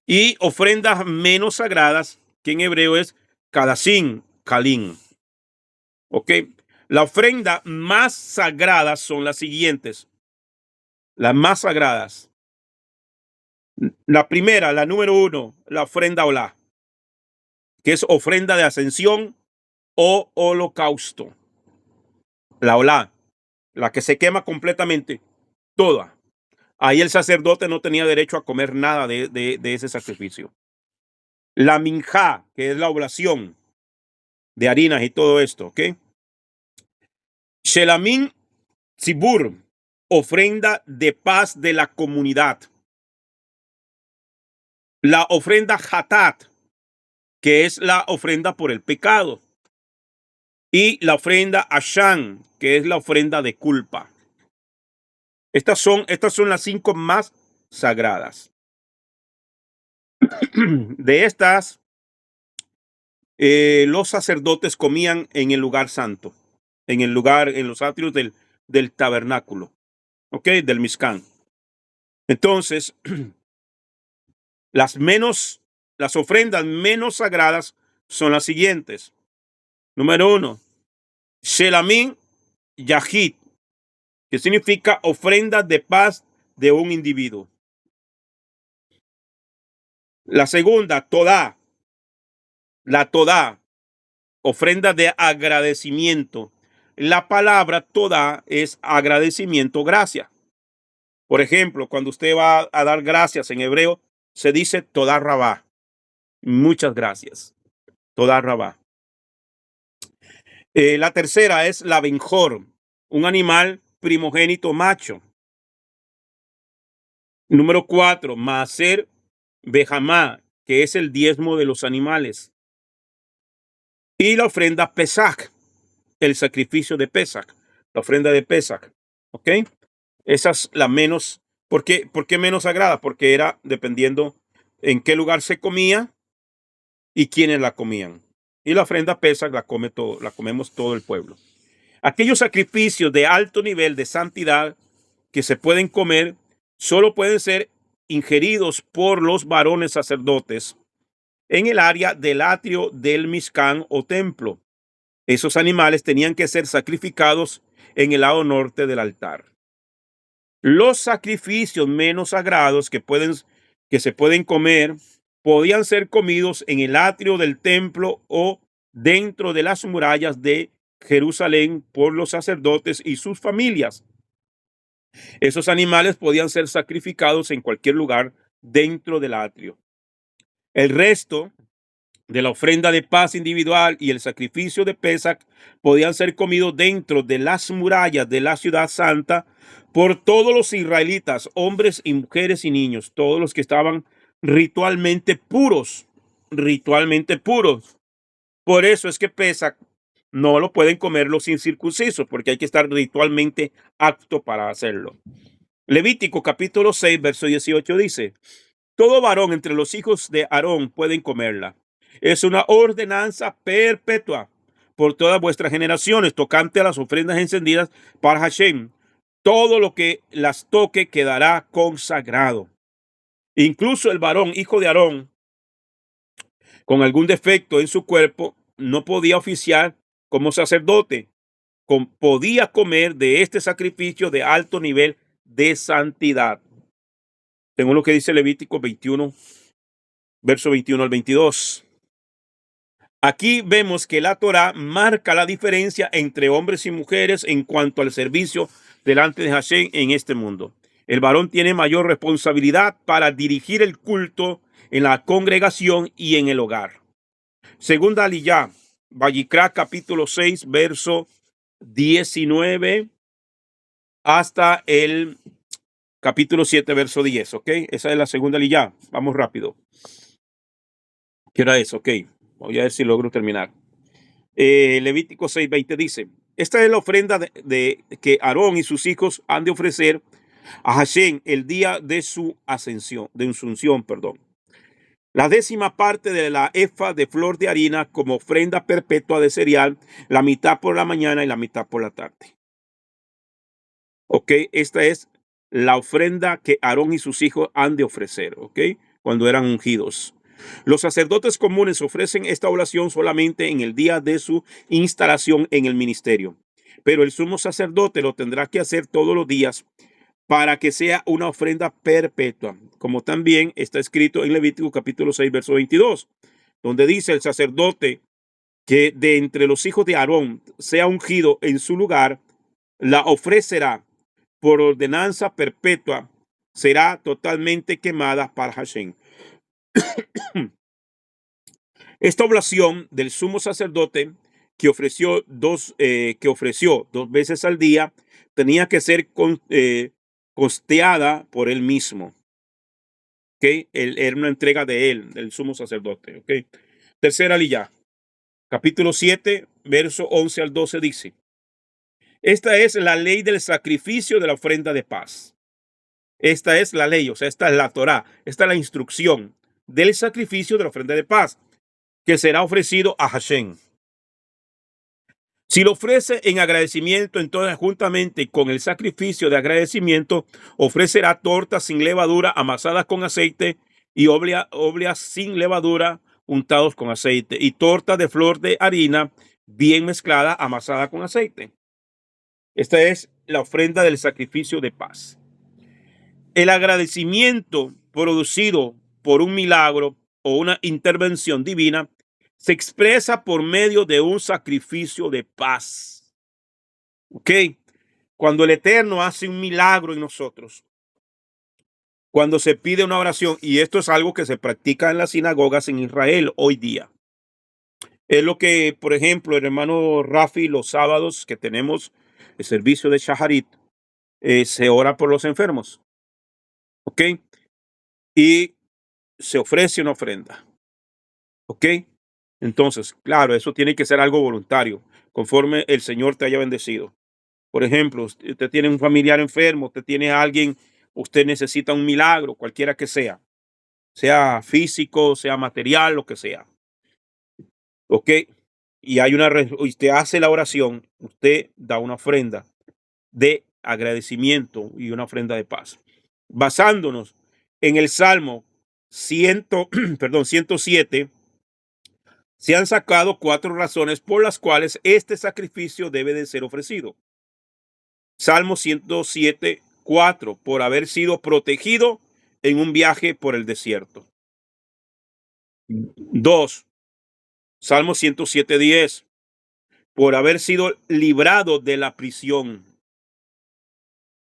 Y ofrendas menos sagradas, que en hebreo es kadashin, kalin. Ok, la ofrenda más sagrada son las siguientes. Las más sagradas. La primera, la número 1, la ofrenda olá, que es ofrenda de ascensión o holocausto. La olá, la que se quema completamente, toda. Ahí el sacerdote no tenía derecho a comer nada de ese sacrificio. La minjá, que es la oblación de harinas y todo esto, ¿ok? Shelamín Tzibur, ofrenda de paz de la comunidad. La ofrenda hatat, que es la ofrenda por el pecado. Y la ofrenda Ashan, que es la ofrenda de culpa. Estas son las 5 más sagradas. De estas, los sacerdotes comían en el lugar santo, en los atrios del tabernáculo, ¿ok? Del Mishkan. Entonces, las ofrendas menos sagradas son las siguientes. Número 1, Shelamín Yahid, que significa ofrenda de paz de un individuo. La segunda, Todá. La Todá, ofrenda de agradecimiento. La palabra Todá es agradecimiento, gracia. Por ejemplo, cuando usted va a dar gracias en hebreo, se dice Todá Rabá. Muchas gracias. Todá Rabá. La tercera es la Benjor, un animal primogénito macho. Número 4, Maaser Bejamá, que es el diezmo de los animales. Y la ofrenda Pesach, el sacrificio de Pesach, la ofrenda de Pesach. ¿Ok? Esa es la menos. ¿Por qué menos sagrada? Porque era dependiendo en qué lugar se comía y quiénes la comían. Y la ofrenda Pesach la comemos todo el pueblo. Aquellos sacrificios de alto nivel de santidad que se pueden comer solo pueden ser ingeridos por los varones sacerdotes en el área del atrio del Mishkan o templo. Esos animales tenían que ser sacrificados en el lado norte del altar. Los sacrificios menos sagrados que se pueden comer podían ser comidos en el atrio del templo o dentro de las murallas de Jerusalén por los sacerdotes y sus familias. Esos animales podían ser sacrificados en cualquier lugar dentro del atrio. El resto de la ofrenda de paz individual y el sacrificio de Pesach podían ser comidos dentro de las murallas de la ciudad santa por todos los israelitas, hombres y mujeres y niños, todos los que estaban ritualmente puros, ritualmente puros. Por eso es que Pesach no lo pueden comer los incircuncisos, porque hay que estar ritualmente apto para hacerlo. Levítico capítulo 6, verso 18 dice: todo varón entre los hijos de Aarón pueden comerla. Es una ordenanza perpetua por todas vuestras generaciones, tocante a las ofrendas encendidas para Hashem. Todo lo que las toque quedará consagrado. Incluso el varón, hijo de Aarón, con algún defecto en su cuerpo, no podía oficiar como sacerdote. Podía comer de este sacrificio de alto nivel de santidad, según lo que dice Levítico 21, verso 21 al 22. Aquí vemos que la Torá marca la diferencia entre hombres y mujeres en cuanto al servicio delante de Hashem en este mundo. El varón tiene mayor responsabilidad para dirigir el culto en la congregación y en el hogar. Segunda Aliyá, Vayikra capítulo 6, verso 19 hasta el capítulo 7, verso 10, ¿ok? Esa es la segunda Aliyá. Vamos rápido. ¿Qué hora es? Ok, voy a ver si logro terminar. Levítico 6:20 dice: esta es la ofrenda de que Aarón y sus hijos han de ofrecer a Hashem el día de su ascensión, de unción, perdón. La 10ª parte de la efa de flor de harina como ofrenda perpetua de cereal, la mitad por la mañana y la mitad por la tarde. Ok, esta es la ofrenda que Aarón y sus hijos han de ofrecer, ok, cuando eran ungidos. Los sacerdotes comunes ofrecen esta oración solamente en el día de su instalación en el ministerio, pero el sumo sacerdote lo tendrá que hacer todos los días para que sea una ofrenda perpetua, como también está escrito en Levítico capítulo 6, verso 22, donde dice: el sacerdote que de entre los hijos de Aarón sea ungido en su lugar, la ofrecerá por ordenanza perpetua, será totalmente quemada para Hashem. Esta oblación del sumo sacerdote que ofreció dos veces al día tenía que ser costeada por él mismo. ¿Okay? Era una entrega de él, del sumo sacerdote. ¿Okay? Tercera Aliyá, capítulo 7, verso 11 al 12 dice: esta es la ley del sacrificio de la ofrenda de paz. Esta es la ley, o sea, esta es la Torá, esta es la instrucción del sacrificio de la ofrenda de paz, que será ofrecido a Hashem. Si lo ofrece en agradecimiento, entonces juntamente con el sacrificio de agradecimiento ofrecerá tortas sin levadura amasadas con aceite y obleas sin levadura untados con aceite y torta de flor de harina bien mezclada amasada con aceite. Esta es la ofrenda del sacrificio de paz. El agradecimiento producido por un milagro o una intervención divina se expresa por medio de un sacrificio de paz. ¿Ok? Cuando el Eterno hace un milagro en nosotros, cuando se pide una oración, y esto es algo que se practica en las sinagogas en Israel hoy día, es lo que, por ejemplo, el hermano Rafi, los sábados que tenemos el servicio de Shaharit, se ora por los enfermos. ¿Ok? Y se ofrece una ofrenda. ¿Ok? Entonces, claro, eso tiene que ser algo voluntario, conforme el Señor te haya bendecido. Por ejemplo, usted tiene un familiar enfermo, usted tiene a alguien, usted necesita un milagro, cualquiera que sea físico, sea material, lo que sea. ¿Ok? Y usted hace la oración, usted da una ofrenda de agradecimiento y una ofrenda de paz. Basándonos en el Salmo 100, perdón, 107, se han sacado 4 razones por las cuales este sacrificio debe de ser ofrecido. Salmo 107, 4, por haber sido protegido en un viaje por el desierto. 2, Salmo 107, 10, por haber sido librado de la prisión.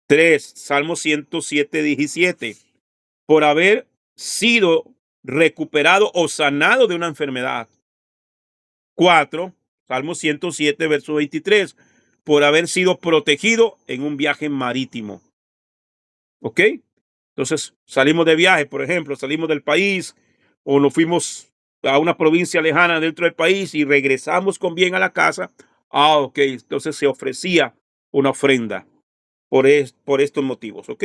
3, Salmo 107, 17, por haber sido recuperado o sanado de una enfermedad. 4, Salmo 107, verso 23, por haber sido protegido en un viaje marítimo. ¿Ok? Entonces salimos de viaje, por ejemplo, salimos del país o nos fuimos a una provincia lejana dentro del país y regresamos con bien a la casa. Ok, entonces se ofrecía una ofrenda por estos motivos. ¿Ok?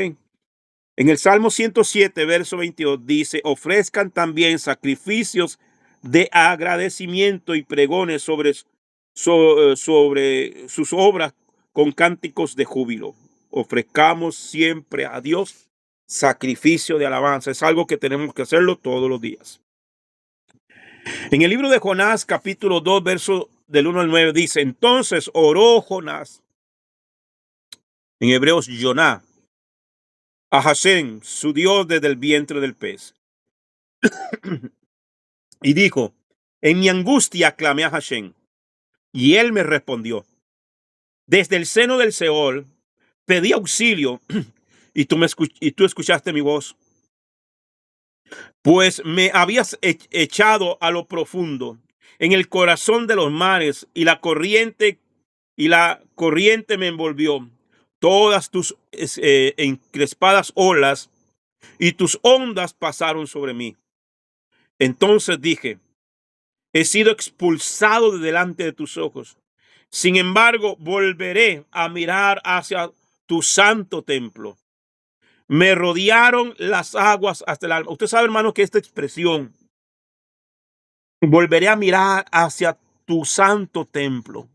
En el Salmo 107, verso 22 dice, ofrezcan también sacrificios de agradecimiento y pregones sobre sus obras con cánticos de júbilo. Ofrezcamos siempre a Dios sacrificio de alabanza. Es algo que tenemos que hacerlo todos los días. En el libro de Jonás, capítulo 2, verso del 1 al 9, dice, entonces oró Jonás, en hebreos Yoná, a Hashem, su Dios, desde el vientre del pez. Y dijo, en mi angustia clamé a Hashem, y él me respondió. Desde el seno del Seol pedí auxilio, y tú escuchaste mi voz. Pues me habías echado a lo profundo, en el corazón de los mares, y la corriente me envolvió. Todas tus encrespadas olas y tus ondas pasaron sobre mí. Entonces dije, he sido expulsado de delante de tus ojos. Sin embargo, volveré a mirar hacia tu santo templo. Me rodearon las aguas hasta el alma. Usted sabe, hermano, que esta expresión, volveré a mirar hacia tu santo templo,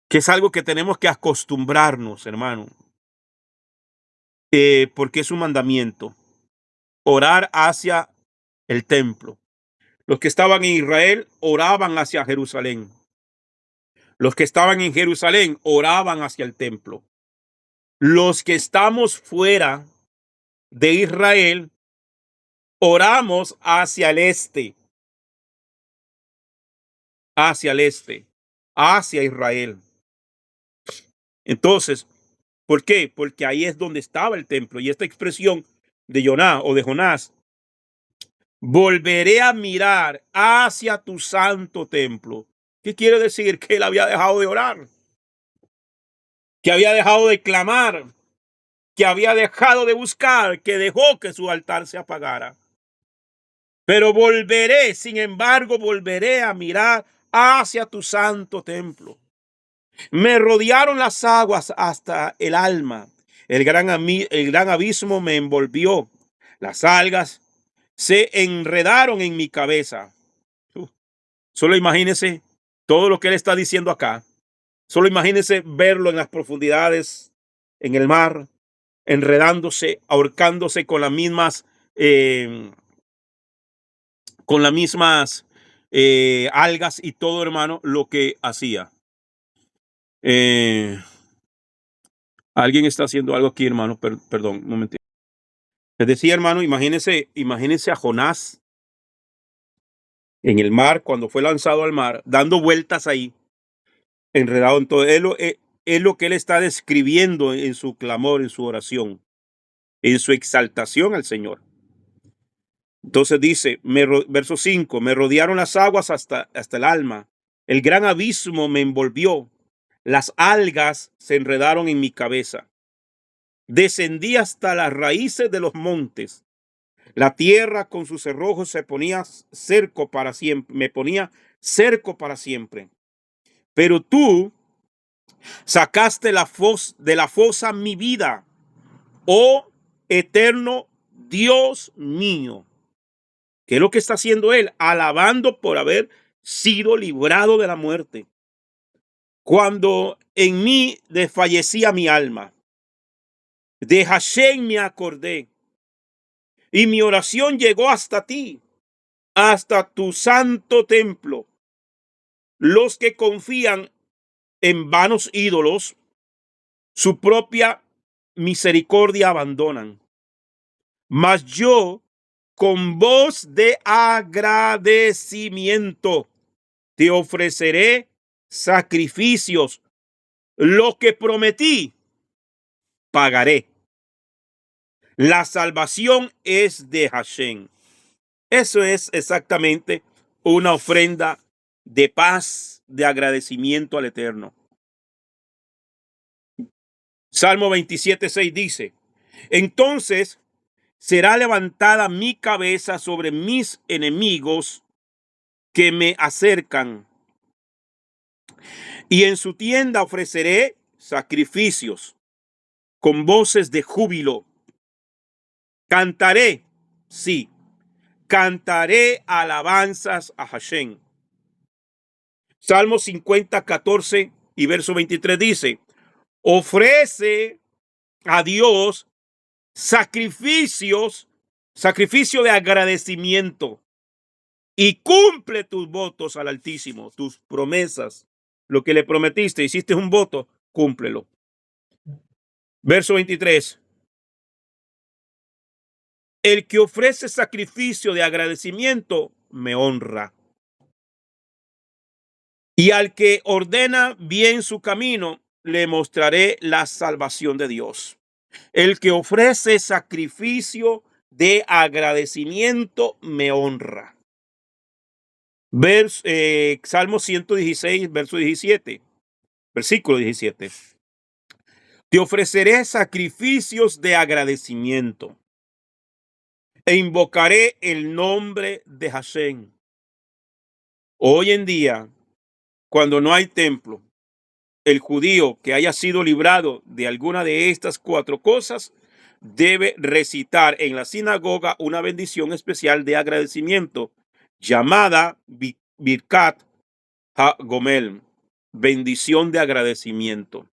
que es algo que tenemos que acostumbrarnos, hermano, porque es un mandamiento, orar hacia el templo. Los que estaban en Israel oraban hacia Jerusalén. Los que estaban en Jerusalén oraban hacia el templo. Los que estamos fuera de Israel oramos hacia el este, hacia Israel. Entonces, ¿por qué? Porque ahí es donde estaba el templo. Y esta expresión de Jonás, volveré a mirar hacia tu santo templo. ¿Qué quiere decir? Que él había dejado de orar, que había dejado de clamar, que había dejado de buscar, que dejó que su altar se apagara. Pero volveré, sin embargo, volveré a mirar hacia tu santo templo. Me rodearon las aguas hasta el alma. El gran abismo me envolvió. Las algas se enredaron en mi cabeza. Solo imagínese todo lo que él está diciendo acá. Solo imagínese verlo en las profundidades, en el mar, enredándose, ahorcándose con las mismas algas y todo, hermano, lo que hacía. Alguien está haciendo algo aquí, hermano. Perdón, un momentito. Les decía, hermano, imagínense a Jonás en el mar, cuando fue lanzado al mar, dando vueltas ahí, enredado en todo. Es lo que él está describiendo en su clamor, en su oración, en su exaltación al Señor. Entonces dice, verso 5, me rodearon las aguas hasta el alma. El gran abismo me envolvió. Las algas se enredaron en mi cabeza. descendí hasta las raíces de los montes. La tierra con sus cerrojos se ponía cerco para siempre, me ponía cerco para siempre. Pero tú sacaste de la fosa mi vida, oh eterno Dios mío. ¿Qué es lo que está haciendo él? Alabando por haber sido librado de la muerte. Cuando en mí desfallecía mi alma, de Hashem me acordé, y mi oración llegó hasta ti, hasta tu santo templo. Los que confían en vanos ídolos, su propia misericordia abandonan. Mas yo, con voz de agradecimiento, te ofreceré sacrificios. Lo que prometí, pagaré. La salvación es de Hashem. Eso es exactamente una ofrenda de paz, de agradecimiento al Eterno. Salmo 27:6 dice: entonces será levantada mi cabeza sobre mis enemigos que me acercan, y en su tienda ofreceré sacrificios con voces de júbilo. Cantaré, sí, cantaré alabanzas a Hashem. Salmo 50:14 y verso 23 dice: ofrece a Dios sacrificio de agradecimiento y cumple tus votos al Altísimo, tus promesas. Lo que le prometiste, hiciste un voto, cúmplelo. Verso 23. El que ofrece sacrificio de agradecimiento me honra. Y al que ordena bien su camino, le mostraré la salvación de Dios. El que ofrece sacrificio de agradecimiento me honra. Salmo 116, verso 17. Versículo 17. Te ofreceré sacrificios de agradecimiento e invocaré el nombre de Hashem. Hoy en día, cuando no hay templo, el judío que haya sido librado de alguna de estas cuatro cosas debe recitar en la sinagoga una bendición especial de agradecimiento llamada Birkat HaGomel, bendición de agradecimiento,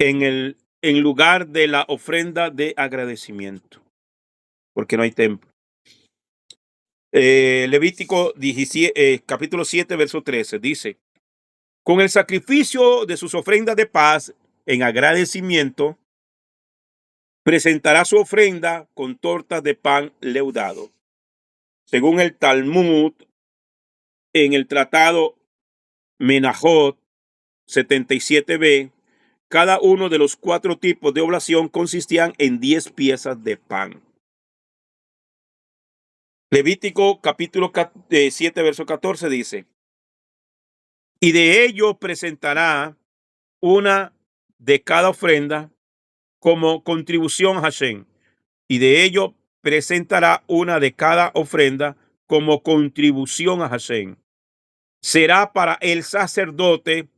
en lugar de la ofrenda de agradecimiento, porque no hay templo. Levítico 17, capítulo 7, verso 13 dice: con el sacrificio de sus ofrendas de paz en agradecimiento, presentará su ofrenda con tortas de pan leudado. Según el Talmud, en el tratado Menahot 77b, cada uno de los cuatro tipos de oblación consistían en 10 piezas de pan. Levítico capítulo 7, verso 14 dice: y de ello presentará una de cada ofrenda como contribución a Hashem, y de ello presentará una de cada ofrenda como contribución a Hashem. Será para el sacerdote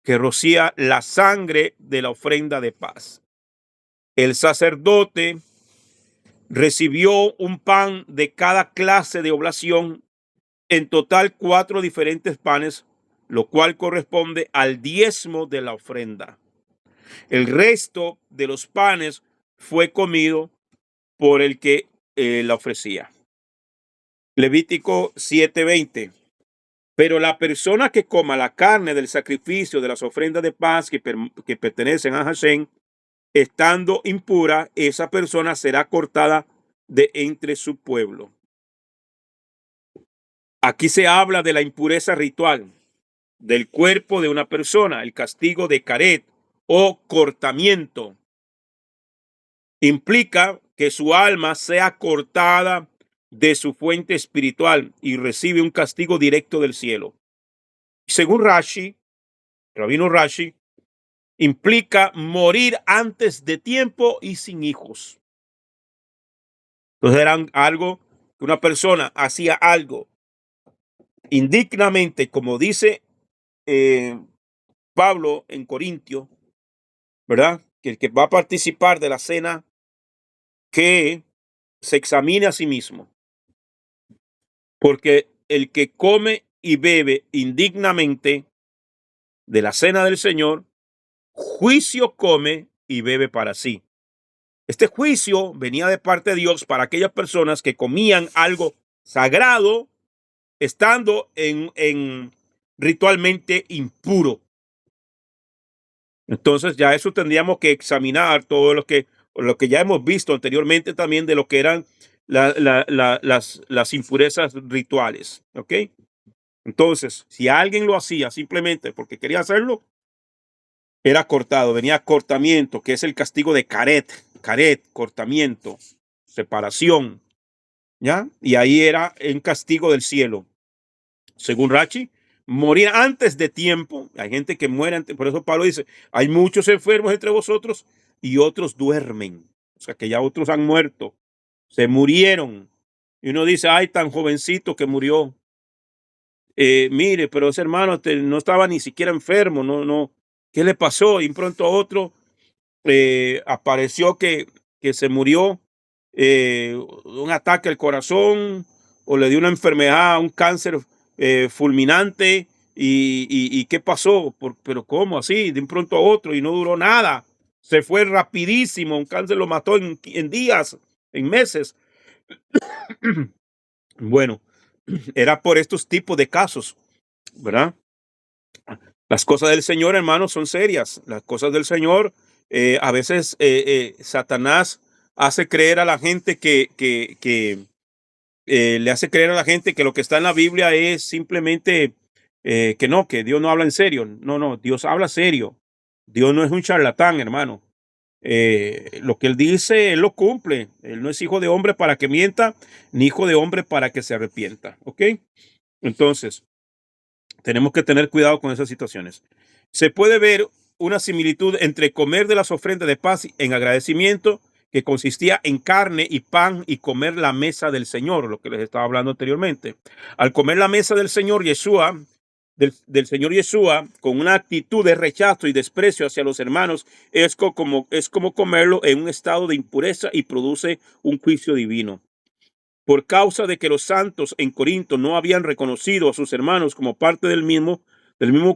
que rocía la sangre de la ofrenda de paz. El sacerdote recibió un pan de cada clase de oblación, en total 4 diferentes panes, lo cual corresponde al diezmo de la ofrenda. El resto de los panes fue comido por el que la ofrecía. Levítico 7:20. Pero la persona que coma la carne del sacrificio de las ofrendas de paz que pertenecen a Hashem, estando impura, esa persona será cortada de entre su pueblo. Aquí se habla de la impureza ritual del cuerpo de una persona, el castigo de caret o cortamiento. Implica que su alma sea cortada de su fuente espiritual y recibe un castigo directo del cielo. Según Rashi, Rabino Rashi, implica morir antes de tiempo y sin hijos. Entonces era algo que una persona hacía algo indignamente, como dice Pablo en Corintio, ¿verdad? Que el que va a participar de la cena, que se examine a sí mismo, porque el que come y bebe indignamente de la cena del Señor, juicio come y bebe para sí. Este juicio venía de parte de Dios para aquellas personas que comían algo sagrado, estando en ritualmente impuro. Entonces ya eso tendríamos que examinar todo lo que ya hemos visto anteriormente también de lo que eran las impurezas rituales. ¿Ok? Entonces, si alguien lo hacía simplemente porque quería hacerlo, era cortado, venía cortamiento, que es el castigo de caret, cortamiento, separación, ¿ya? Y ahí era un castigo del cielo. Según Rachi, morir antes de tiempo. Hay gente que muere antes, por eso Pablo dice, hay muchos enfermos entre vosotros y otros duermen. O sea, que ya otros han muerto, se murieron. Y uno dice, ay, tan jovencito que murió. Mire, pero ese hermano no estaba ni siquiera enfermo, no. ¿Qué le pasó? Y pronto otro apareció que se murió un ataque al corazón o le dio una enfermedad, un cáncer fulminante. ¿Y qué pasó? ¿Pero cómo así? De un pronto a otro y no duró nada. Se fue rapidísimo. Un cáncer lo mató en días, en meses. Bueno, era por estos tipos de casos, ¿verdad? Las cosas del Señor, hermanos, son serias. Las cosas del Señor, a veces Satanás hace creer a la gente le hace creer a la gente que lo que está en la Biblia es simplemente que Dios no habla en serio. No, Dios habla serio. Dios no es un charlatán, hermano. Lo que él dice, él lo cumple. Él no es hijo de hombre para que mienta, ni hijo de hombre para que se arrepienta. ¿Ok? Entonces, tenemos que tener cuidado con esas situaciones. Se puede ver una similitud entre comer de las ofrendas de paz en agradecimiento, que consistía en carne y pan, y comer la mesa del Señor, lo que les estaba hablando anteriormente. Al comer la mesa del Señor Yeshua, del Señor Yeshua, con una actitud de rechazo y desprecio hacia los hermanos, es como comerlo en un estado de impureza y produce un juicio divino. Por causa de que los santos en Corinto no habían reconocido a sus hermanos como parte del mismo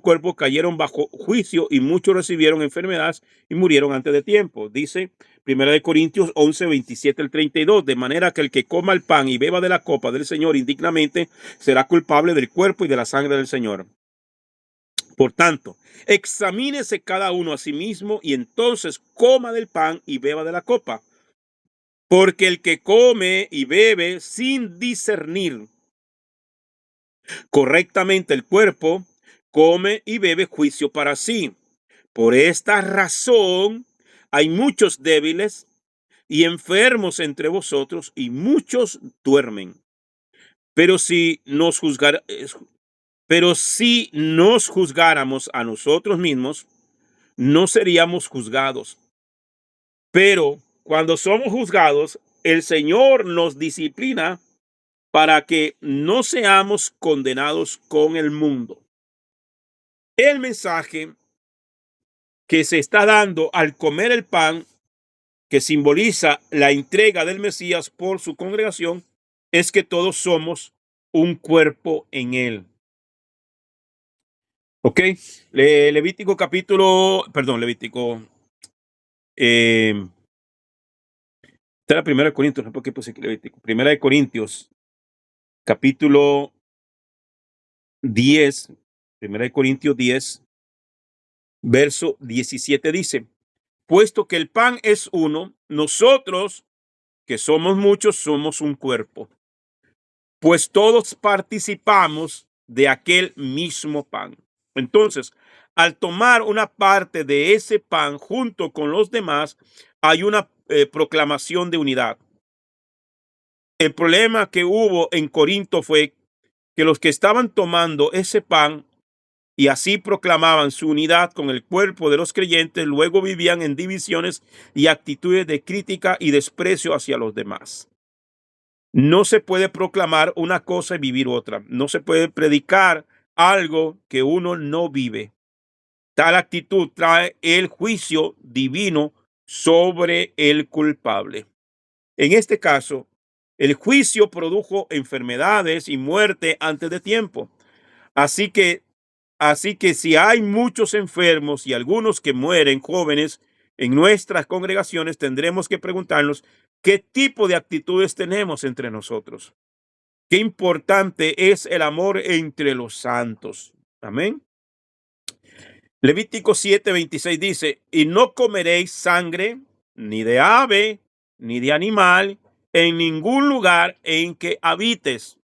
cuerpo, cayeron bajo juicio y muchos recibieron enfermedades y murieron antes de tiempo. Dice 1 Corintios 11, 27 al 32, de manera que el que coma el pan y beba de la copa del Señor indignamente será culpable del cuerpo y de la sangre del Señor. Por tanto, examínese cada uno a sí mismo y entonces coma del pan y beba de la copa. Porque el que come y bebe sin discernir correctamente el cuerpo, come y bebe juicio para sí. Por esta razón hay muchos débiles y enfermos entre vosotros y muchos duermen. Pero si nos juzgáramos a nosotros mismos, no seríamos juzgados. Pero cuando somos juzgados, el Señor nos disciplina para que no seamos condenados con el mundo. El mensaje que se está dando al comer el pan, que simboliza la entrega del Mesías por su congregación, es que todos somos un cuerpo en él. ¿Ok? Levítico. Esta era 1 Corintios, no sé por qué puse aquí Levítico. 1 Corintios, capítulo 10, 1 Corintios 10, verso 17 dice, puesto que el pan es uno, nosotros, que somos muchos, somos un cuerpo, pues todos participamos de aquel mismo pan. Entonces, al tomar una parte de ese pan junto con los demás, hay una proclamación de unidad. El problema que hubo en Corinto fue que los que estaban tomando ese pan y así proclamaban su unidad con el cuerpo de los creyentes. Luego vivían en divisiones y actitudes de crítica y desprecio hacia los demás. No se puede proclamar una cosa y vivir otra. No se puede predicar algo que uno no vive. Tal actitud trae el juicio divino sobre el culpable. En este caso, el juicio produjo enfermedades y muerte antes de tiempo. Así que si hay muchos enfermos y algunos que mueren jóvenes en nuestras congregaciones, tendremos que preguntarnos qué tipo de actitudes tenemos entre nosotros. Qué importante es el amor entre los santos. Amén. Levítico 7:26 dice: y no comeréis sangre ni de ave ni de animal en ningún lugar en que habites.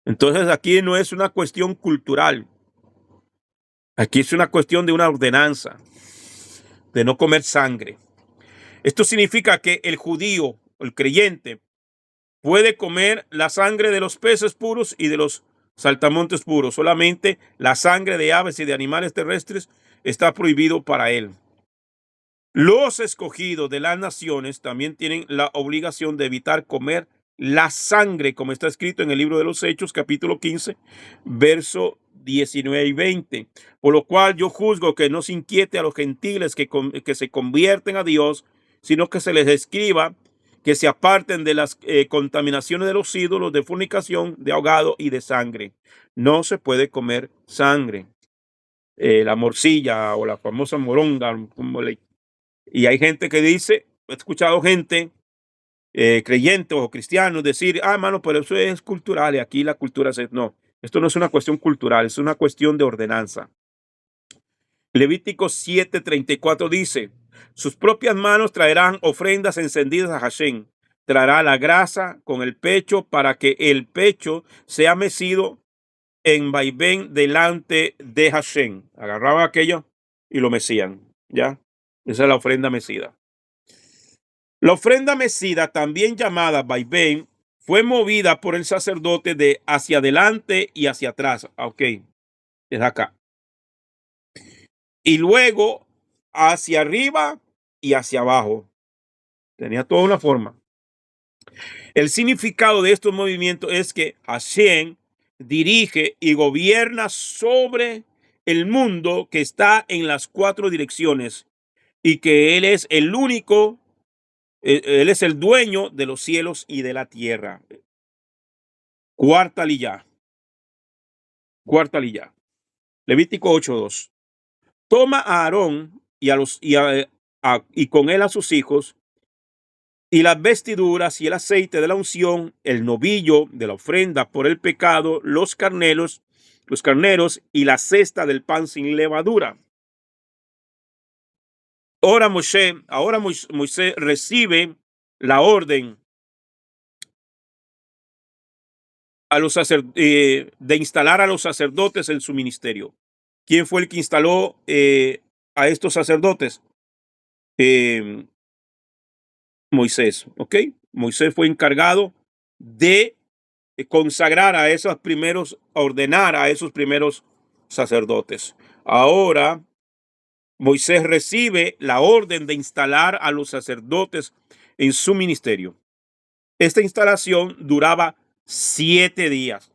Entonces aquí no es una cuestión cultural. Aquí es una cuestión de una ordenanza de no comer sangre. Esto significa que el judío, el creyente, puede comer la sangre de los peces puros y de los saltamontes puros. Solamente la sangre de aves y de animales terrestres está prohibido para él. Los escogidos de las naciones también tienen la obligación de evitar comer la sangre, como está escrito en el libro de los Hechos, capítulo 15, verso 19 y 20. Por lo cual yo juzgo que no se inquiete a los gentiles que se convierten a Dios, sino que se les escriba que se aparten de las contaminaciones de los ídolos, de fornicación, de ahogado y de sangre. No se puede comer sangre. La morcilla o la famosa moronga, y hay gente que dice, he escuchado gente, creyentes o cristianos, decir, mano, pero eso es cultural y aquí la cultura es... No, esto no es una cuestión cultural, es una cuestión de ordenanza. Levítico 7:34 dice: sus propias manos traerán ofrendas encendidas a Hashem. Traerá la grasa con el pecho para que el pecho sea mecido en vaivén delante de Hashem. Agarraban aquello y lo mecían, ¿ya? Esa es la ofrenda mecida. La ofrenda mecida, también llamada vaivén, fue movida por el sacerdote de hacia adelante y hacia atrás. Ok, es acá. Y luego hacia arriba y hacia abajo. Tenía toda una forma. El significado de estos movimientos es que Hashem dirige y gobierna sobre el mundo que está en las 4 direcciones y que Él es el único, Él es el dueño de los cielos y de la tierra. Cuarta liyá. Levítico 8:2. Toma a Aarón y con él a sus hijos, y las vestiduras y el aceite de la unción, el novillo de la ofrenda por el pecado, los carneros y la cesta del pan sin levadura. Ahora Moisés recibe la orden de instalar a los sacerdotes en su ministerio. ¿Quién fue el que instaló a estos sacerdotes? Moisés, ¿ok? Moisés fue encargado de consagrar a esos primeros, ordenar a esos primeros sacerdotes. Ahora Moisés recibe la orden de instalar a los sacerdotes en su ministerio. Esta instalación duraba 7 días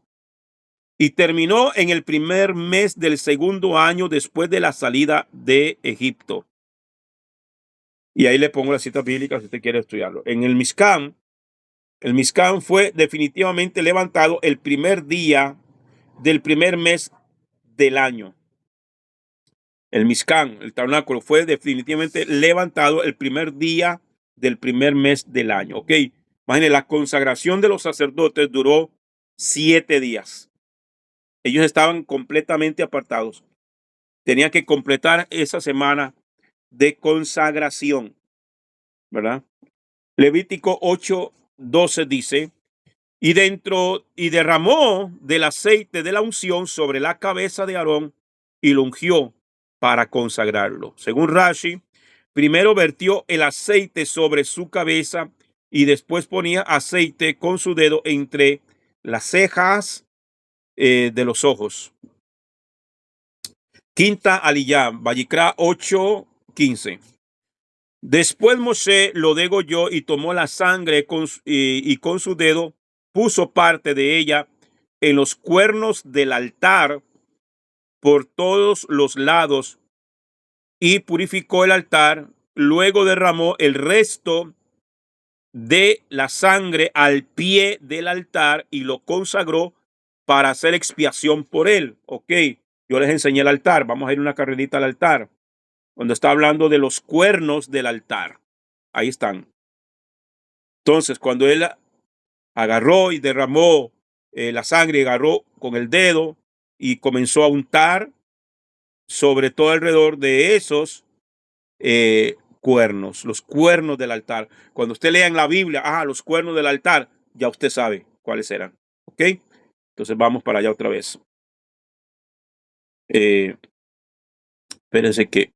y terminó en el primer mes del segundo año después de la salida de Egipto. Y ahí le pongo la cita bíblica si usted quiere estudiarlo. En el Mishkan fue definitivamente levantado el primer día del primer mes del año. El Mishkan, el tabernáculo, fue definitivamente levantado el primer día del primer mes del año. Ok, imagínense, la consagración de los sacerdotes duró 7 días. Ellos estaban completamente apartados. Tenían que completar esa semana de consagración, ¿verdad? Levítico 8:12 dice: y derramó del aceite de la unción sobre la cabeza de Aarón y lo ungió para consagrarlo. Según Rashi, primero vertió el aceite sobre su cabeza y después ponía aceite con su dedo entre las cejas de los ojos. Quinta aliyá, Vayikra 8:15. Después Moshe lo degolló y tomó la sangre y con su dedo puso parte de ella en los cuernos del altar por todos los lados y purificó el altar. Luego derramó el resto de la sangre al pie del altar y lo consagró para hacer expiación por él. Ok, yo les enseñé el altar. Vamos a ir una carrerita al altar. Cuando está hablando de los cuernos del altar. Ahí están. Entonces, cuando él agarró y derramó la sangre, agarró con el dedo y comenzó a untar sobre todo alrededor de esos cuernos, los cuernos del altar. Cuando usted lea en la Biblia, los cuernos del altar, ya usted sabe cuáles eran. ¿Ok? Entonces vamos para allá otra vez. Espérense que.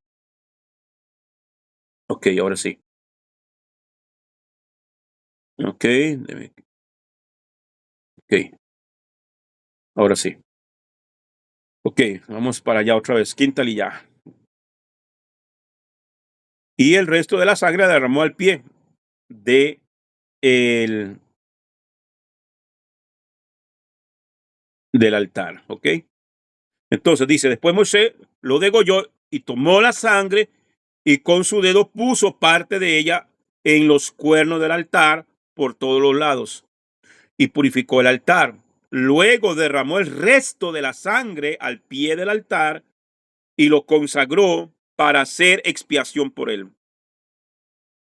Ok, ahora sí. Ok. Ok. Ahora sí. Ok, vamos para allá otra vez. Quinta liyá. Y el resto de la sangre derramó al pie de del altar. Ok. Entonces dice, después Moisés lo degolló y tomó la sangre y con su dedo puso parte de ella en los cuernos del altar por todos los lados y purificó el altar. Luego derramó el resto de la sangre al pie del altar y lo consagró para hacer expiación por él.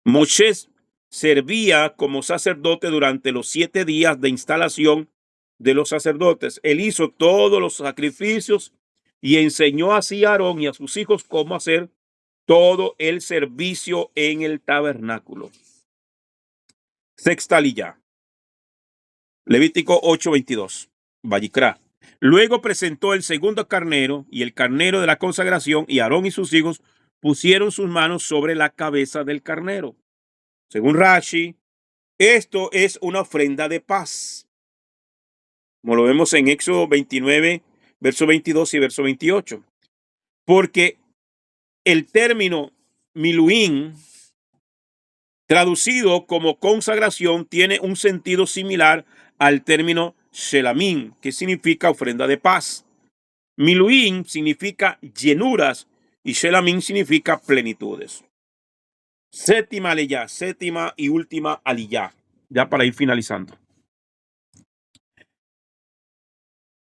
Moisés servía como sacerdote durante los 7 días de instalación de los sacerdotes. Él hizo todos los sacrificios y enseñó así a Aarón y a sus hijos cómo hacer todo el servicio en el tabernáculo. Sexta liyá. Levítico 8:22. Vayikra. Luego presentó el segundo carnero y el carnero de la consagración, y Aarón y sus hijos pusieron sus manos sobre la cabeza del carnero. Según Rashi, esto es una ofrenda de paz, como lo vemos en Éxodo 29, verso 22 y verso 28. Porque el término miluín, traducido como consagración, tiene un sentido similar al término shelamín, que significa ofrenda de paz. Miluín significa llenuras y shelamín significa plenitudes. Séptima aliyá, séptima y última aliyá, ya para ir finalizando.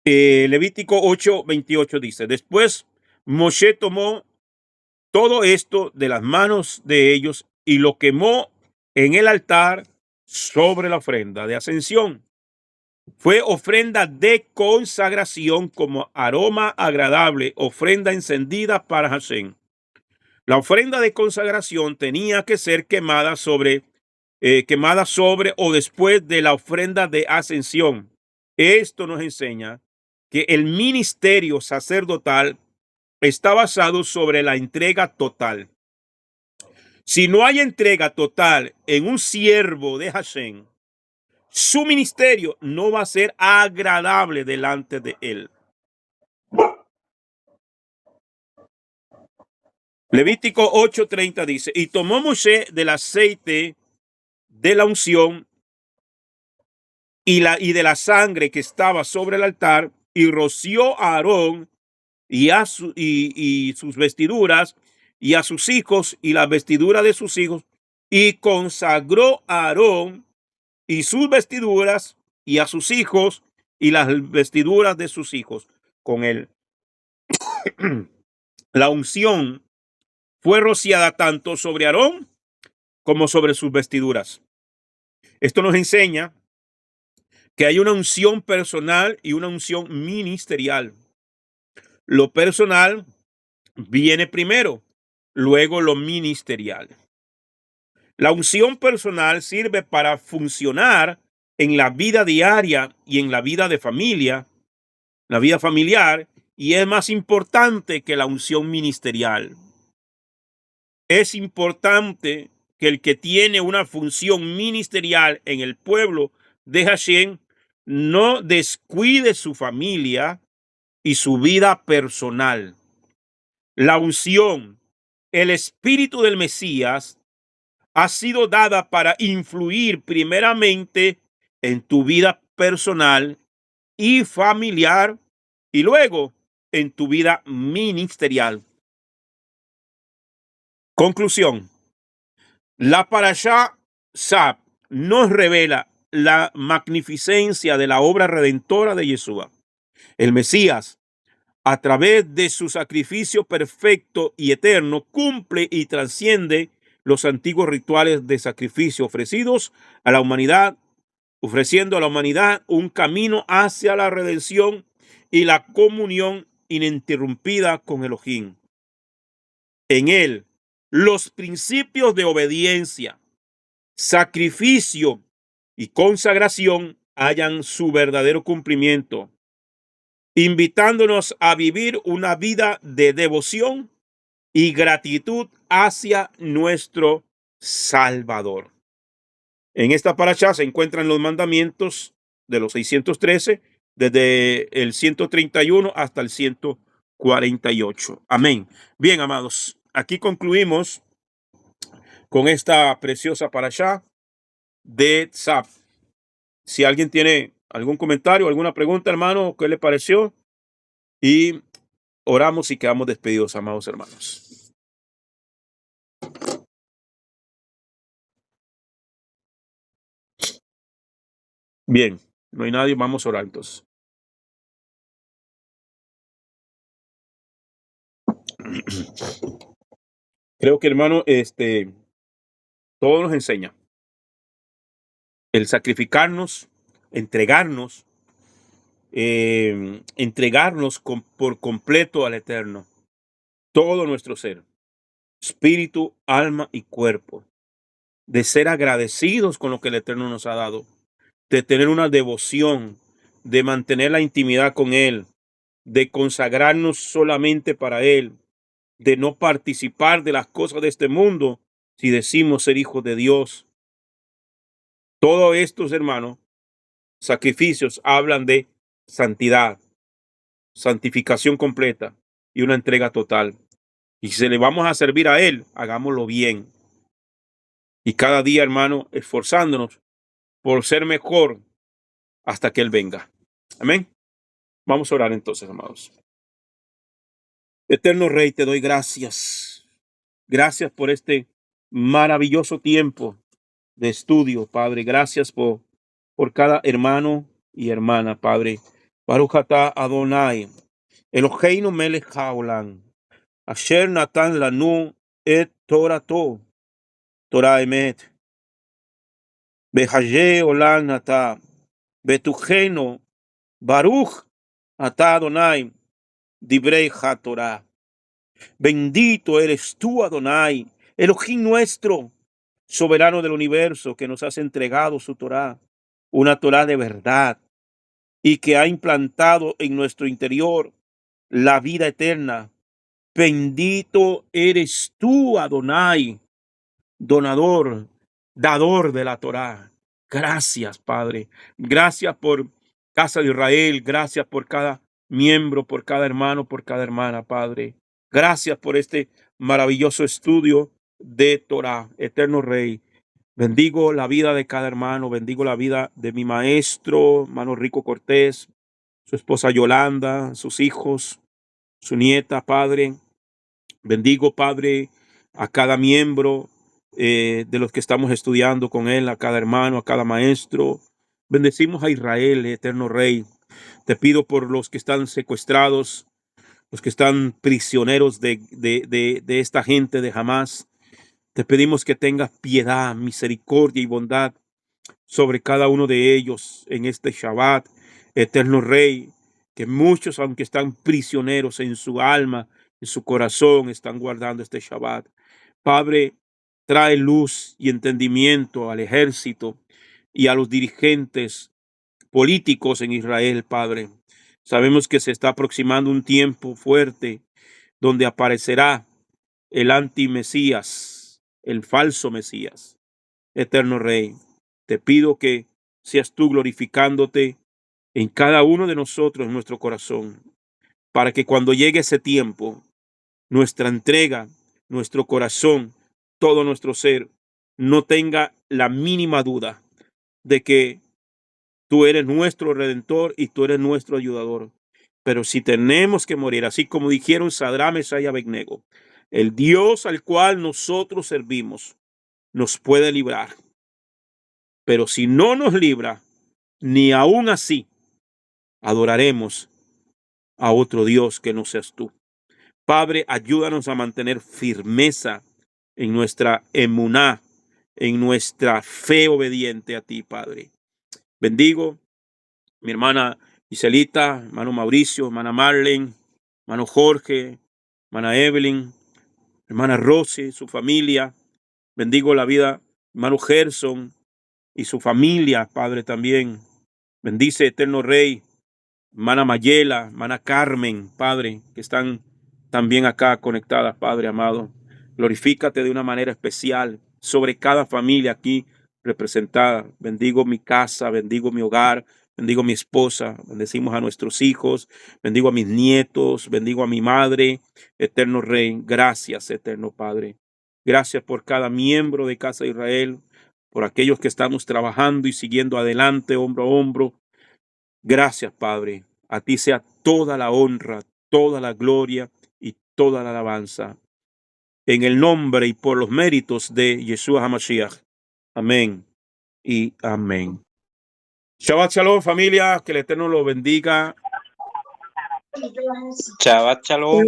Levítico 8:28 dice, después Moshe tomó todo esto de las manos de ellos y lo quemó en el altar sobre la ofrenda de ascensión. Fue ofrenda de consagración como aroma agradable, ofrenda encendida para Hashem. La ofrenda de consagración tenía que ser quemada sobre o después de la ofrenda de ascensión. Esto nos enseña que el ministerio sacerdotal está basado sobre la entrega total. Si no hay entrega total en un siervo de Hashem, su ministerio no va a ser agradable delante de él. Levítico 8:30 dice, y tomó Moshe del aceite de la unción y de la sangre que estaba sobre el altar y roció a Aarón y sus vestiduras y a sus hijos y las vestiduras de sus hijos, y consagró a Aarón y sus vestiduras y a sus hijos y las vestiduras de sus hijos con él. La unción fue rociada tanto sobre Aarón como sobre sus vestiduras. Esto nos enseña que hay una unción personal y una unción ministerial. Lo personal viene primero, luego lo ministerial. La unción personal sirve para funcionar en la vida diaria y en la vida de familia, la vida familiar, y es más importante que la unción ministerial. Es importante que el que tiene una función ministerial en el pueblo de Hashem no descuide su familia y su vida personal. la unción, el espíritu del Mesías ha sido dada para influir primeramente en tu vida personal y familiar y luego en tu vida ministerial. Conclusión. La Parashá Sab nos revela la magnificencia de la obra redentora de Yeshua, el Mesías. A través de su sacrificio perfecto y eterno, cumple y trasciende los antiguos rituales de sacrificio ofrecidos a la humanidad, ofreciendo a la humanidad un camino hacia la redención y la comunión ininterrumpida con Elohim. En él, los principios de obediencia, sacrificio y consagración hallan su verdadero cumplimiento, invitándonos a vivir una vida de devoción y gratitud hacia nuestro Salvador. En esta parashá se encuentran los mandamientos de los 613, desde el 131 hasta el 148. Amén. Bien, amados, aquí concluimos con esta preciosa parashá de Tzaf. Si alguien tiene algún comentario, alguna pregunta, hermano, ¿qué le pareció? Y oramos y quedamos despedidos, amados hermanos. Bien, no hay nadie, vamos a orar entonces. Creo que, hermano, todo nos enseña el sacrificarnos, entregarnos, por completo al Eterno, todo nuestro ser, espíritu, alma y cuerpo, de ser agradecidos con lo que el Eterno nos ha dado, de tener una devoción, de mantener la intimidad con Él, de consagrarnos solamente para Él, de no participar de las cosas de este mundo si decimos ser hijos de Dios. Todos estos, hermanos, sacrificios hablan de santidad, santificación completa y una entrega total. Y si le vamos a servir a Él, hagámoslo bien. Y cada día, hermano, esforzándonos por ser mejor hasta que Él venga. Amén. Vamos a orar entonces, amados. Eterno Rey, te doy gracias. Gracias por este maravilloso tiempo de estudio, Padre. Gracias por cada hermano y hermana, Padre. Baruch atah Adonai, Eloheinu melech haolam, asher natan lanu et Torato, Torah emet. Behaye olam nata, betujeno, Baruch atah Adonai, divrei ha-Torah. Bendito eres tú, Adonai, Elohim nuestro, soberano del universo, que nos has entregado su Torah, una Torah de verdad, y que ha implantado en nuestro interior la vida eterna. Bendito eres tú, Adonai, donador, dador de la Torah. Gracias, Padre. Gracias por Casa de Israel. Gracias por cada miembro, por cada hermano, por cada hermana, Padre. Gracias por este maravilloso estudio de Torah, Eterno Rey. Bendigo la vida de cada hermano, bendigo la vida de mi maestro, hermano Rico Cortés, su esposa Yolanda, sus hijos, su nieta, Padre. Bendigo, Padre, a cada miembro de los que estamos estudiando con él, a cada hermano, a cada maestro. Bendecimos a Israel, Eterno Rey. Te pido por los que están secuestrados, los que están prisioneros de esta gente de Hamás. Te pedimos que tengas piedad, misericordia y bondad sobre cada uno de ellos en este Shabbat, Eterno Rey, que muchos, aunque están prisioneros en su alma, en su corazón, están guardando este Shabbat. Padre, trae luz y entendimiento al ejército y a los dirigentes políticos en Israel, Padre. Sabemos que se está aproximando un tiempo fuerte donde aparecerá el anti-Mesías, el falso Mesías. Eterno Rey, te pido que seas tú glorificándote en cada uno de nosotros, en nuestro corazón, para que cuando llegue ese tiempo nuestra entrega, nuestro corazón, todo nuestro ser, no tenga la mínima duda de que tú eres nuestro redentor y tú eres nuestro ayudador. Pero si tenemos que morir, así como dijeron Sadrach, Mesach y Abednego, el Dios al cual nosotros servimos nos puede librar. Pero si no nos libra, ni aún así adoraremos a otro Dios que no seas tú. Padre, ayúdanos a mantener firmeza en nuestra emuná, en nuestra fe obediente a ti, Padre. Bendigo mi hermana Giselita, hermano Mauricio, hermana Marlene, hermano Jorge, hermana Evelyn, hermana Rosy, su familia. Bendigo la vida, hermano Gerson y su familia, Padre, también. Bendice, eterno Rey, hermana Mayela, hermana Carmen, Padre, que están también acá conectadas, Padre amado. Glorifícate de una manera especial sobre cada familia aquí representada. Bendigo mi casa, bendigo mi hogar, bendigo a mi esposa, bendecimos a nuestros hijos, bendigo a mis nietos, bendigo a mi madre. Eterno Rey, gracias, eterno Padre. Gracias por cada miembro de Casa de Israel, por aquellos que estamos trabajando y siguiendo adelante, hombro a hombro. Gracias, Padre. A ti sea toda la honra, toda la gloria y toda la alabanza. En el nombre y por los méritos de Yeshua HaMashiach. Amén y amén. Shabbat Shalom, familia. Que el Eterno lo bendiga. Shabbat Shalom.